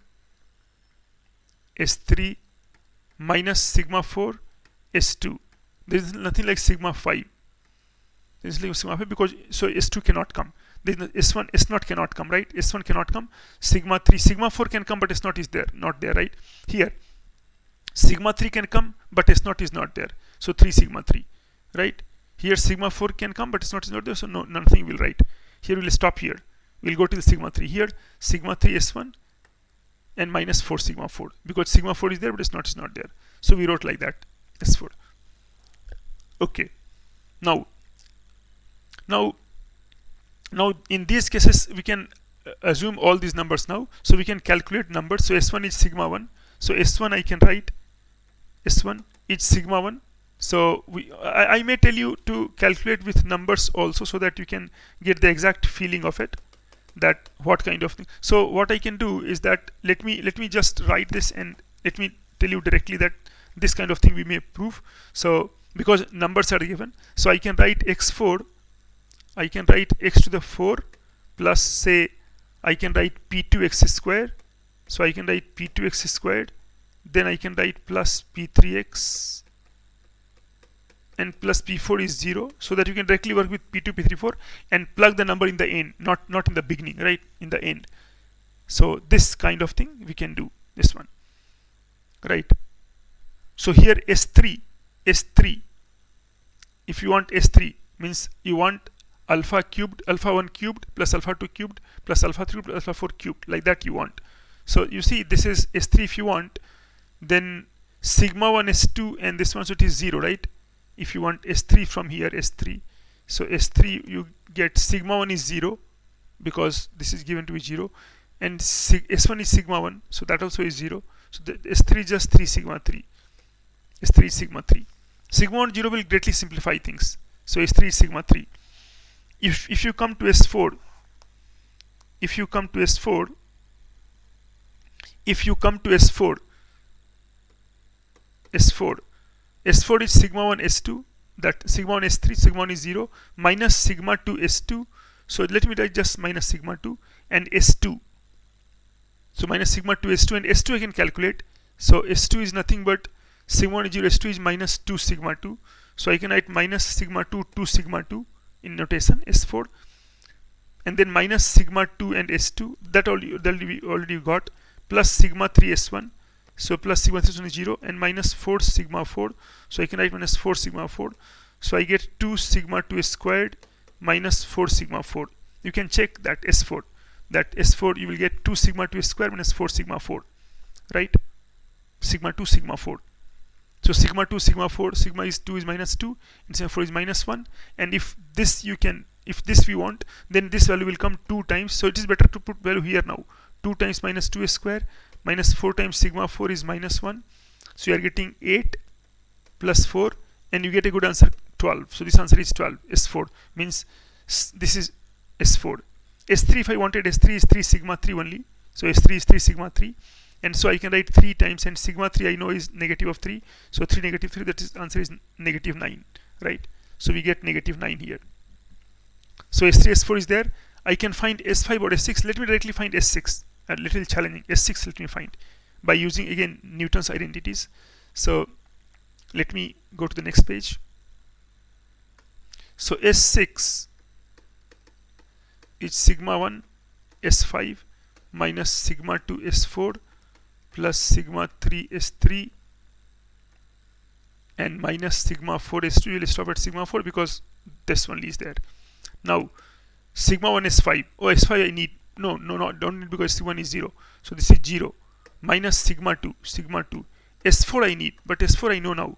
S3 minus sigma 4 S2. There is nothing like sigma 5. There is like sigma 5 because so S2 cannot come. There is no, S1, S0 cannot come, right? S1 cannot come. Sigma 3, sigma 4 can come, but S0 is there, not there, right? Here, sigma 3 can come, but S0 is not there. So 3 sigma 3, right? Here sigma 4 can come, but S0 is not there, so no, nothing will write. Here we'll stop here. We'll go till sigma 3. Here sigma 3 S1 and minus 4 sigma 4 because sigma 4 is there, but S0 is not there. So we wrote like that, S4. Okay. Now in these cases we can assume all these numbers now, so we can calculate numbers. So S1 is sigma 1. So S1 I can write S1 is sigma 1. So I may tell you to calculate with numbers also so that you can get the exact feeling of it, that what kind of thing. So what I can do is that let me just write this and let me tell you directly that this kind of thing we may prove. So because numbers are given, so I can write x4, I can write x to the 4 plus, say I can write p2x squared. So I can write p2x squared, then I can write plus p3x, and plus p4 is 0, so that you can directly work with p2, p3, 4 and plug the number in the end, not in the beginning, right? In the end. So this kind of thing we can do, this one, right? So here S3, if you want S3, means you want alpha cubed, alpha 1 cubed plus alpha 2 cubed plus alpha 3 plus alpha 4 cubed, like that you want. So you see this is S3 if you want, then sigma 1 S2 and this one, so it is 0, right? If you want S3 from here, S3, so S3 you get sigma 1 is 0 because this is given to be 0, and S1 is sigma 1, so that also is 0. So the S3 is just 3 sigma 3. S3 is sigma 3. Sigma 1 0 will greatly simplify things. So S3 is sigma 3. If you come to S4, S4 is sigma 1 S2, that sigma 1 S3, sigma 1 is 0, minus sigma 2 S2. So let me write just minus sigma 2 and S2. So minus sigma 2 S2 and S2 I can calculate. So S2 is nothing but sigma 1 is 0, S2 is minus 2 sigma 2. So I can write minus sigma 2, 2 sigma 2 in notation S4, and then minus sigma 2 and S2, that we already got, plus sigma 3 S1. So plus sigma 3 is 0 and minus 4 sigma 4. So I can write minus 4 sigma 4. So I get 2 sigma 2 squared minus 4 sigma 4. You can check that S4. That S4 you will get 2 sigma 2 squared minus 4 sigma 4. Right? Sigma 2 sigma 4. So sigma 2 sigma 4, sigma is 2 is minus 2 and sigma 4 is minus 1. And if this we want, then this value will come 2 times. So it is better to put value here now. 2 times minus 2 square minus 4 times sigma 4 is minus 1. So you are getting 8 plus 4 and you get a good answer 12. So this answer is 12. S4 means this is S4. S3, if I wanted S3 is 3 sigma 3 only. So S3 is 3 sigma 3. And so I can write 3 times, and sigma 3 I know is negative of 3. So 3 negative 3, that is answer is negative 9. Right? So we get negative 9 here. So S3, S4 is there. I can find S5 or S6. Let me directly find S6. A little challenging. S6 let me find by using again Newton's identities. So let me go to the next page. So S6 is sigma 1 S5 minus sigma 2 S4 plus sigma 3 S3 and minus sigma 4 S2. You will stop at sigma 4 because this only is there. Now sigma 1 S5. Oh, S5 I need. No, don't need because C1 is 0. So this is 0 minus sigma 2. S4 I need, but S4 I know now.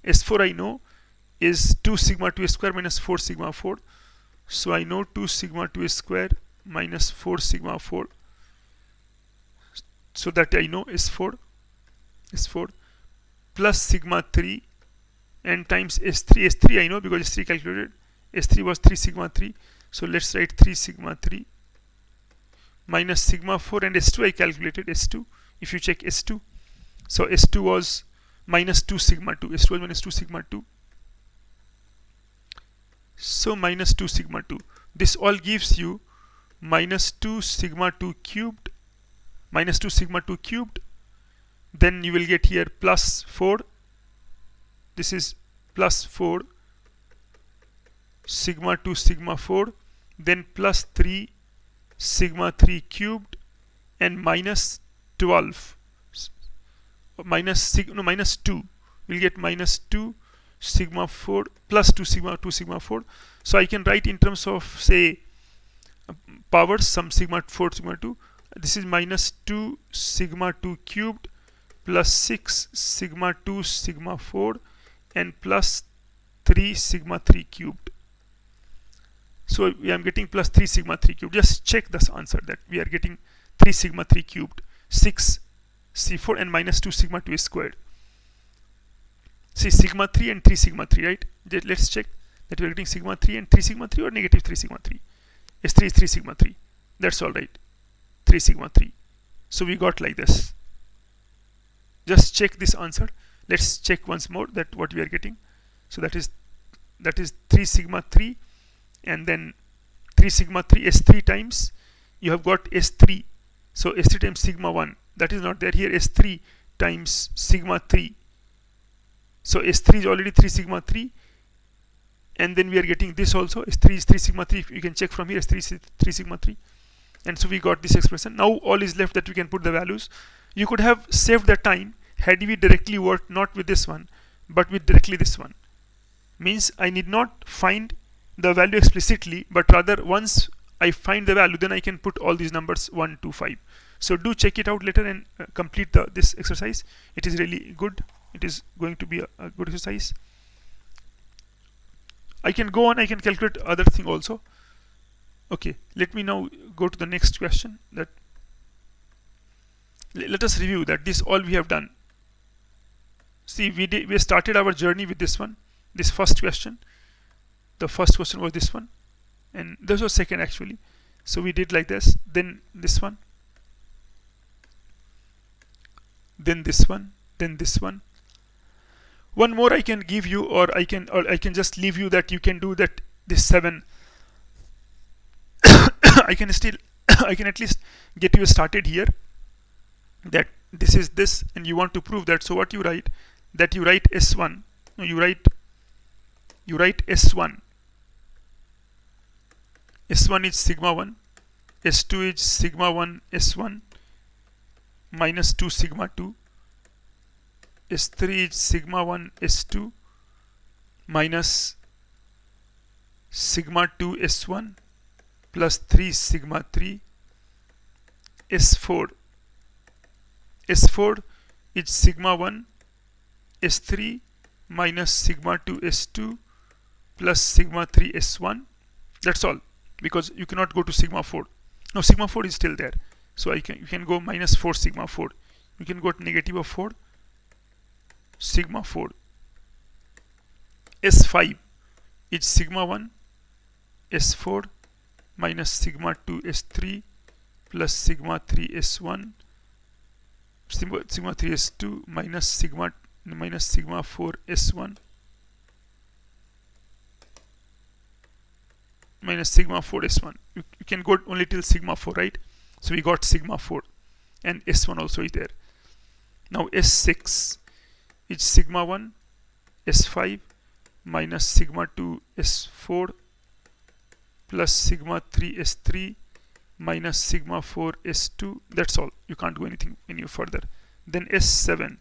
S4 I know is 2 sigma 2 square minus 4 sigma 4. So I know 2 sigma 2 square minus 4 sigma 4. So that I know is 4 plus sigma 3 and times S3. S3 I know because S3 calculated. S3 was 3 sigma 3. So let's write 3 sigma 3 minus sigma 4, and S2 I calculated S2. If you check S2, so S2 was minus 2 sigma 2. S2 was minus 2 sigma 2. So minus 2 sigma 2. This all gives you minus 2 sigma 2 cubed, minus 2 sigma 2 cubed. Then you will get here plus 4. This is plus 4 sigma 2 sigma 4. Then plus 3 sigma 3 cubed and minus 12. Minus 2. We'll get minus 2 sigma 4 plus 2 sigma 4. So I can write in terms of, say, powers, some sigma 4 sigma 2. This is minus 2 sigma 2 cubed plus 6 sigma 2 sigma 4 and plus 3 sigma 3 cubed. So I am getting plus 3 sigma 3 cubed. Just check this answer that we are getting 3 sigma 3 cubed, 6 C4 and minus 2 sigma 2 squared. See, sigma 3 and 3 sigma 3, right? Let's check that we are getting sigma 3 and 3 sigma 3 or negative 3 sigma 3. S3 is 3 sigma 3. That's all right. 3 sigma 3. So we got like this. Just check this answer. Let's check once more that what we are getting. So that is 3 sigma 3 and then 3 sigma 3 S3 times you have got S3. So S3 times sigma 1. That is not there here. S3 times sigma 3. So S3 is already 3 sigma 3, and then we are getting this also. S3 is 3 sigma 3. You can check from here. S3 is 3 sigma 3, and so we got this expression. Now all is left that we can put the values. You could have saved the time had we directly worked not with this one but with directly this one. Means I need not find the value explicitly, but rather once I find the value, then I can put all these numbers 1, 2, 5. So do check it out later and complete this exercise. It is really good. It is going to be a good exercise. I can go on, I can calculate other thing also. Okay, let me now go to the next question. That let us review that this all we have done. See, we started our journey with this one, this first question. The first question was this one, and this was second actually. So we did like this, then this one, then this one, then this one. One more I can give you, or I can just leave you that you can do that. This 7. I can at least get you started here. That this is this, and you want to prove that. So what you write? That you write S1. No, you write S1. S1 is sigma 1. S2 is sigma 1 S1 minus 2 sigma 2. S3 is sigma 1 S2 minus sigma 2 S1 plus 3 sigma 3. S4 is sigma 1 S3 minus sigma 2 S2 plus sigma 3 S1. That's all, because you cannot go to sigma 4. No, sigma 4 is still there. So you can go minus 4 sigma 4. You can go to negative of 4 sigma 4. S5 is sigma 1 S4 minus sigma 2 S3 plus sigma 3 S1 sigma 3 S2 minus sigma 4 S1 minus sigma 4 S1. You can go only till sigma 4, right? So we got sigma 4, and S1 also is there. Now S6 is sigma 1 S5 minus sigma 2 S4 plus sigma 3 S3 minus sigma 4 S2. That's all. You can't go any further. Then S7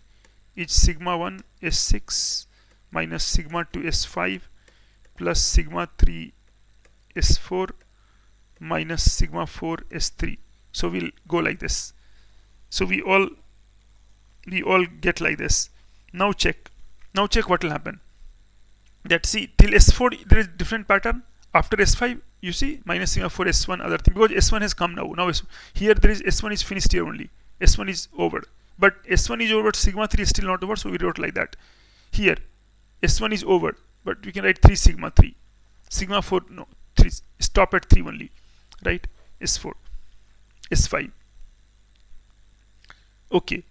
is sigma 1 S6 minus sigma 2 S5 plus sigma 3 S4 minus sigma 4 S3. So we'll go like this. So we all get like this. Now check what will happen. that see till S4 there is different pattern. After S5 you see minus sigma 4 S1 other thing, because S1 has come now. Here there is S1 is finished here only. S1 is over. But S1 is over, sigma 3 is still not over, so we wrote like that. Here S1 is over, but we can write 3 sigma 3. Sigma 4, no, 3. Stop at 3 only, right? S4, S5. Okay.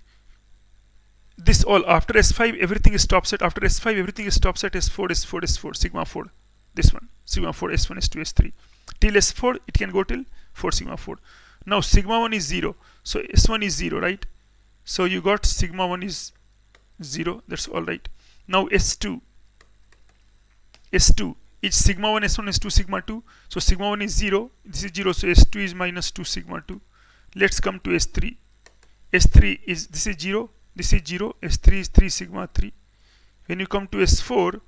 This all after S5 everything stops at, after S5 everything stops at S4, S4, S4, sigma 4. This one, sigma 4, S1, S2, S3. Till S4 it can go till 4 sigma 4. Now sigma 1 is 0, so S1 is 0, right? So you got sigma 1 is 0, that's all right. Now S2 is sigma 1, S1, S2, sigma 2. So sigma 1 is 0, this is 0, so S2 is minus 2 sigma 2. Let's come to S3. S3 is, this is 0, this is 0, S3 is 3 sigma 3. When you come to S4,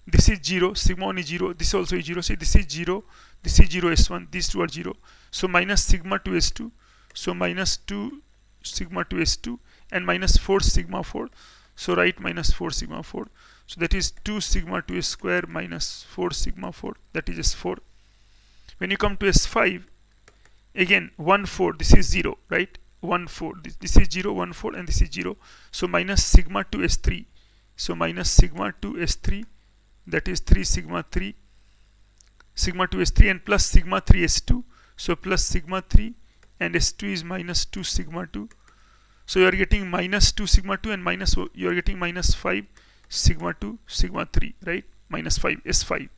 this is 0, sigma 1 is 0, this also is 0. See, this is 0, this is 0, S1, these two are 0. So minus sigma 2 S2, so minus 2 sigma 2 S2 and minus 4 sigma 4. So write minus 4 sigma 4. So that is 2 sigma 2 square minus 4 sigma 4, that is S4. When you come to S5, again 1 4, this is 0, right? 1 4, this is 0, 1 4, and this is 0. So minus sigma 2 S3, so minus sigma 2 S3, that is 3 sigma 3, sigma 2 S3, and plus sigma 3 S2, so plus sigma 3, and S2 is minus 2 sigma 2. So you are getting minus 2 sigma 2 and minus, you are getting minus 5 sigma 2 sigma 3, right? Minus 5, S5.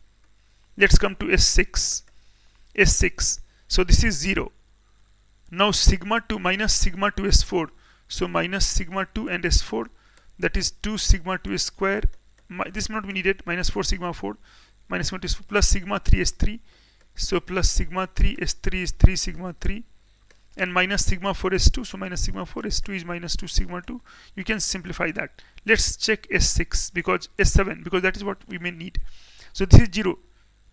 Let's come to S6. S6, so this is 0. Now sigma 2 minus sigma 2 S4, so minus sigma 2 and S4, that is 2 sigma 2 square, this may not be needed, minus 4 sigma 4, minus 1 plus sigma 3 S3, so plus sigma 3 S3 is 3 sigma 3, and minus sigma 4 S2, so minus sigma 4 S2 is minus 2 sigma 2. You can simplify that. Let's check S6, because S7, because that is what we may need. So this is 0,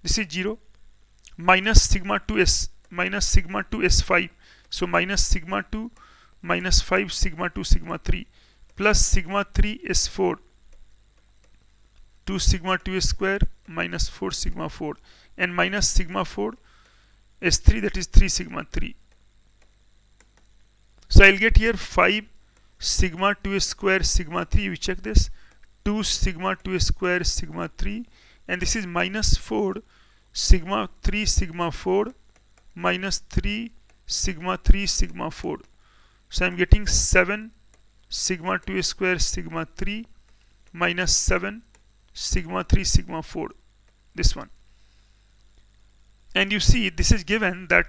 this is 0, minus sigma 2 S, minus sigma 2 S5, so minus sigma 2 minus 5 sigma 2 sigma 3, plus sigma 3 S4, 2 sigma 2 square minus 4 sigma 4, and minus sigma 4 S3, that is 3 sigma 3. So I'll get here 5 sigma 2 square sigma 3, you check this, 2 sigma 2 square sigma 3, and this is minus 4 sigma 3 sigma 4 minus 3 sigma 3 sigma 4. So I'm getting 7 sigma 2 square sigma 3 minus 7 sigma 3 sigma 4, this one. And you see this is given that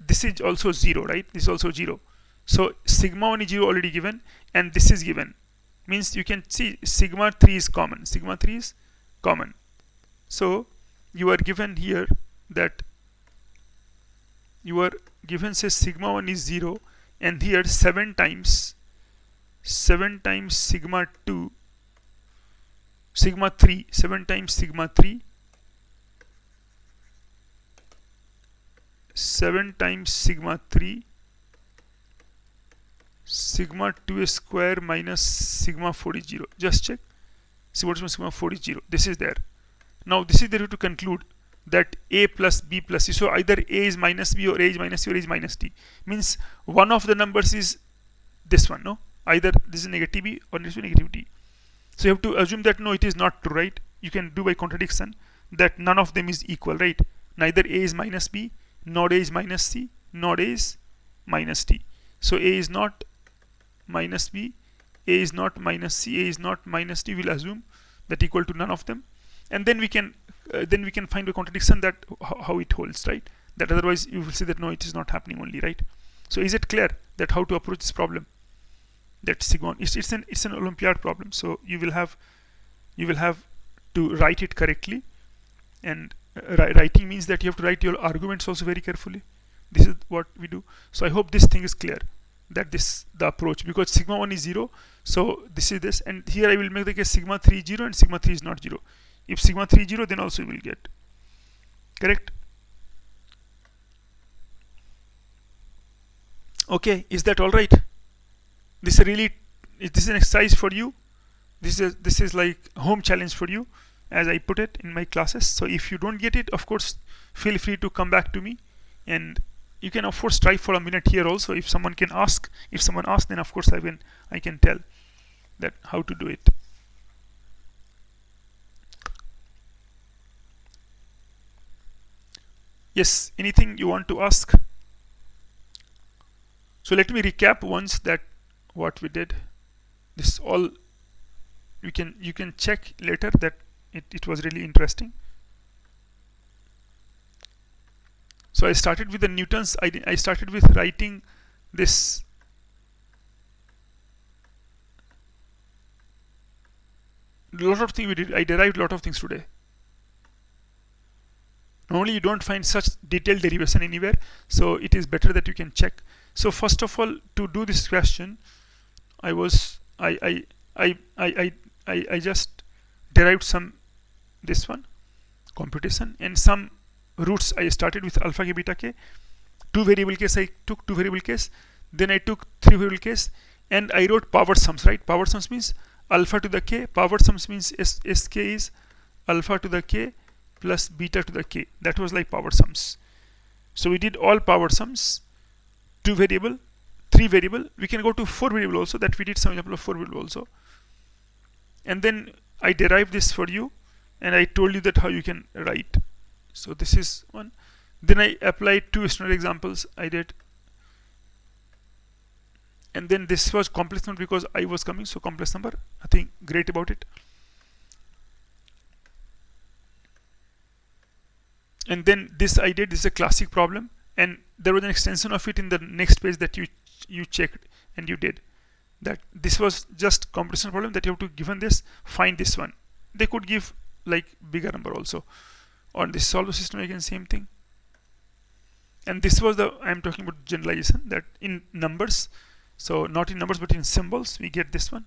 this is also 0, right? This is also 0. So sigma 1 is 0 already given, and this is given, means you can see sigma 3 is common, sigma 3 is common. So you are given here that you are given, say sigma 1 is 0, and here 7 times sigma 2 sigma 3, 7 times sigma 3, 7 times sigma 3, sigma 2 square minus sigma 4 is 0. Just check, see what's sigma 4 is 0, this is there. Now this is there to conclude that a plus b plus c, so either a is minus b, or a is minus c, or a is minus d, means one of the numbers is this one, no? Either this is negative b or this is negative d. So you have to assume that no, it is not true, right? You can do by contradiction that none of them is equal, right? Neither a is minus b, nor a is minus c, nor a is minus d. So a is not minus b, a is not minus c, a is not minus d. We'll assume that equal to none of them, and then we can find a contradiction that how it holds, right? That otherwise you will say that no, it is not happening only, right? So is it clear that how to approach this problem? That sigma, it's an Olympiad problem, so you will have to write it correctly, and writing means that you have to write your arguments also very carefully. This is what we do. So I hope this thing is clear, that this the approach, because sigma 1 is 0, so this is this, and here I will make the case sigma 3 is 0 and sigma 3 is not 0. If sigma 3 is 0, then also you will get correct. Okay, is that all right? This is really, this is an exercise for you. This is like home challenge for you, as I put it in my classes. So if you don't get it, of course, feel free to come back to me, and you can of course try for a minute here also. If someone asks, then of course I can tell that how to do it. Yes, anything you want to ask? So let me recap once that what we did. This all you can check later that it was really interesting. So I started with the Newton's. I started with writing this lot of things we did. I derived a lot of things today. Normally you don't find such detailed derivation anywhere, so it is better that you can check. So first of all, to do this question, I just derived this one computation, and some roots. I started with alpha k, beta k. 2 variable case I took 2 variable case, then I took 3 variable case, and I wrote power sums, right? Power sums means alpha to the k. Power sums means sk is alpha to the k plus beta to the k. That was like power sums. So we did all power sums, 2 variable, 3 variable. We can go to 4 variable also. That we did some example of 4 variable also. And then I derived this for you, and I told you that how you can write. So this is one. Then I applied 2 standard examples I did, and then this was complex number because I was coming, so complex number, nothing great about it. And then this I did. This is a classic problem, and there was an extension of it in the next page that you checked and you did. That this was just computation problem that you have to given this, find this one. They could give like bigger number also. On this solve system again, same thing. And this was I'm talking about generalization, that in numbers, so not in numbers but in symbols, we get this one.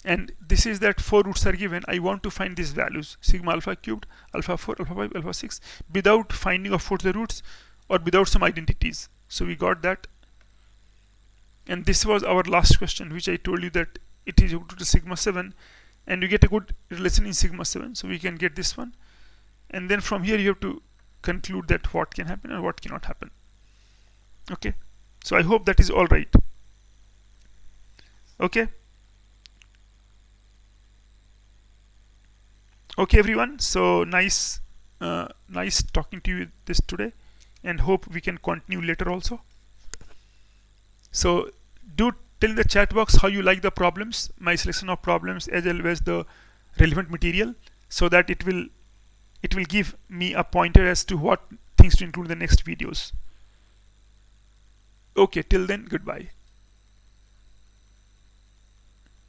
And this is that 4 roots are given. I want to find these values, sigma alpha cubed, alpha 4, alpha 5, alpha 6, without finding of course the roots or without some identities. So we got that. And this was our last question, which I told you that it is equal to sigma 7, and you get a good relation in sigma 7, so we can get this one. And then from here you have to conclude that what can happen and what cannot happen. Okay, so I hope that is all right. Okay, everyone, so nice talking to you this today, and hope we can continue later also. So do tell in the chat box how you like the problems, my selection of problems, as well as the relevant material, so that it will give me a pointer as to what things to include in the next videos. Okay, till then, goodbye.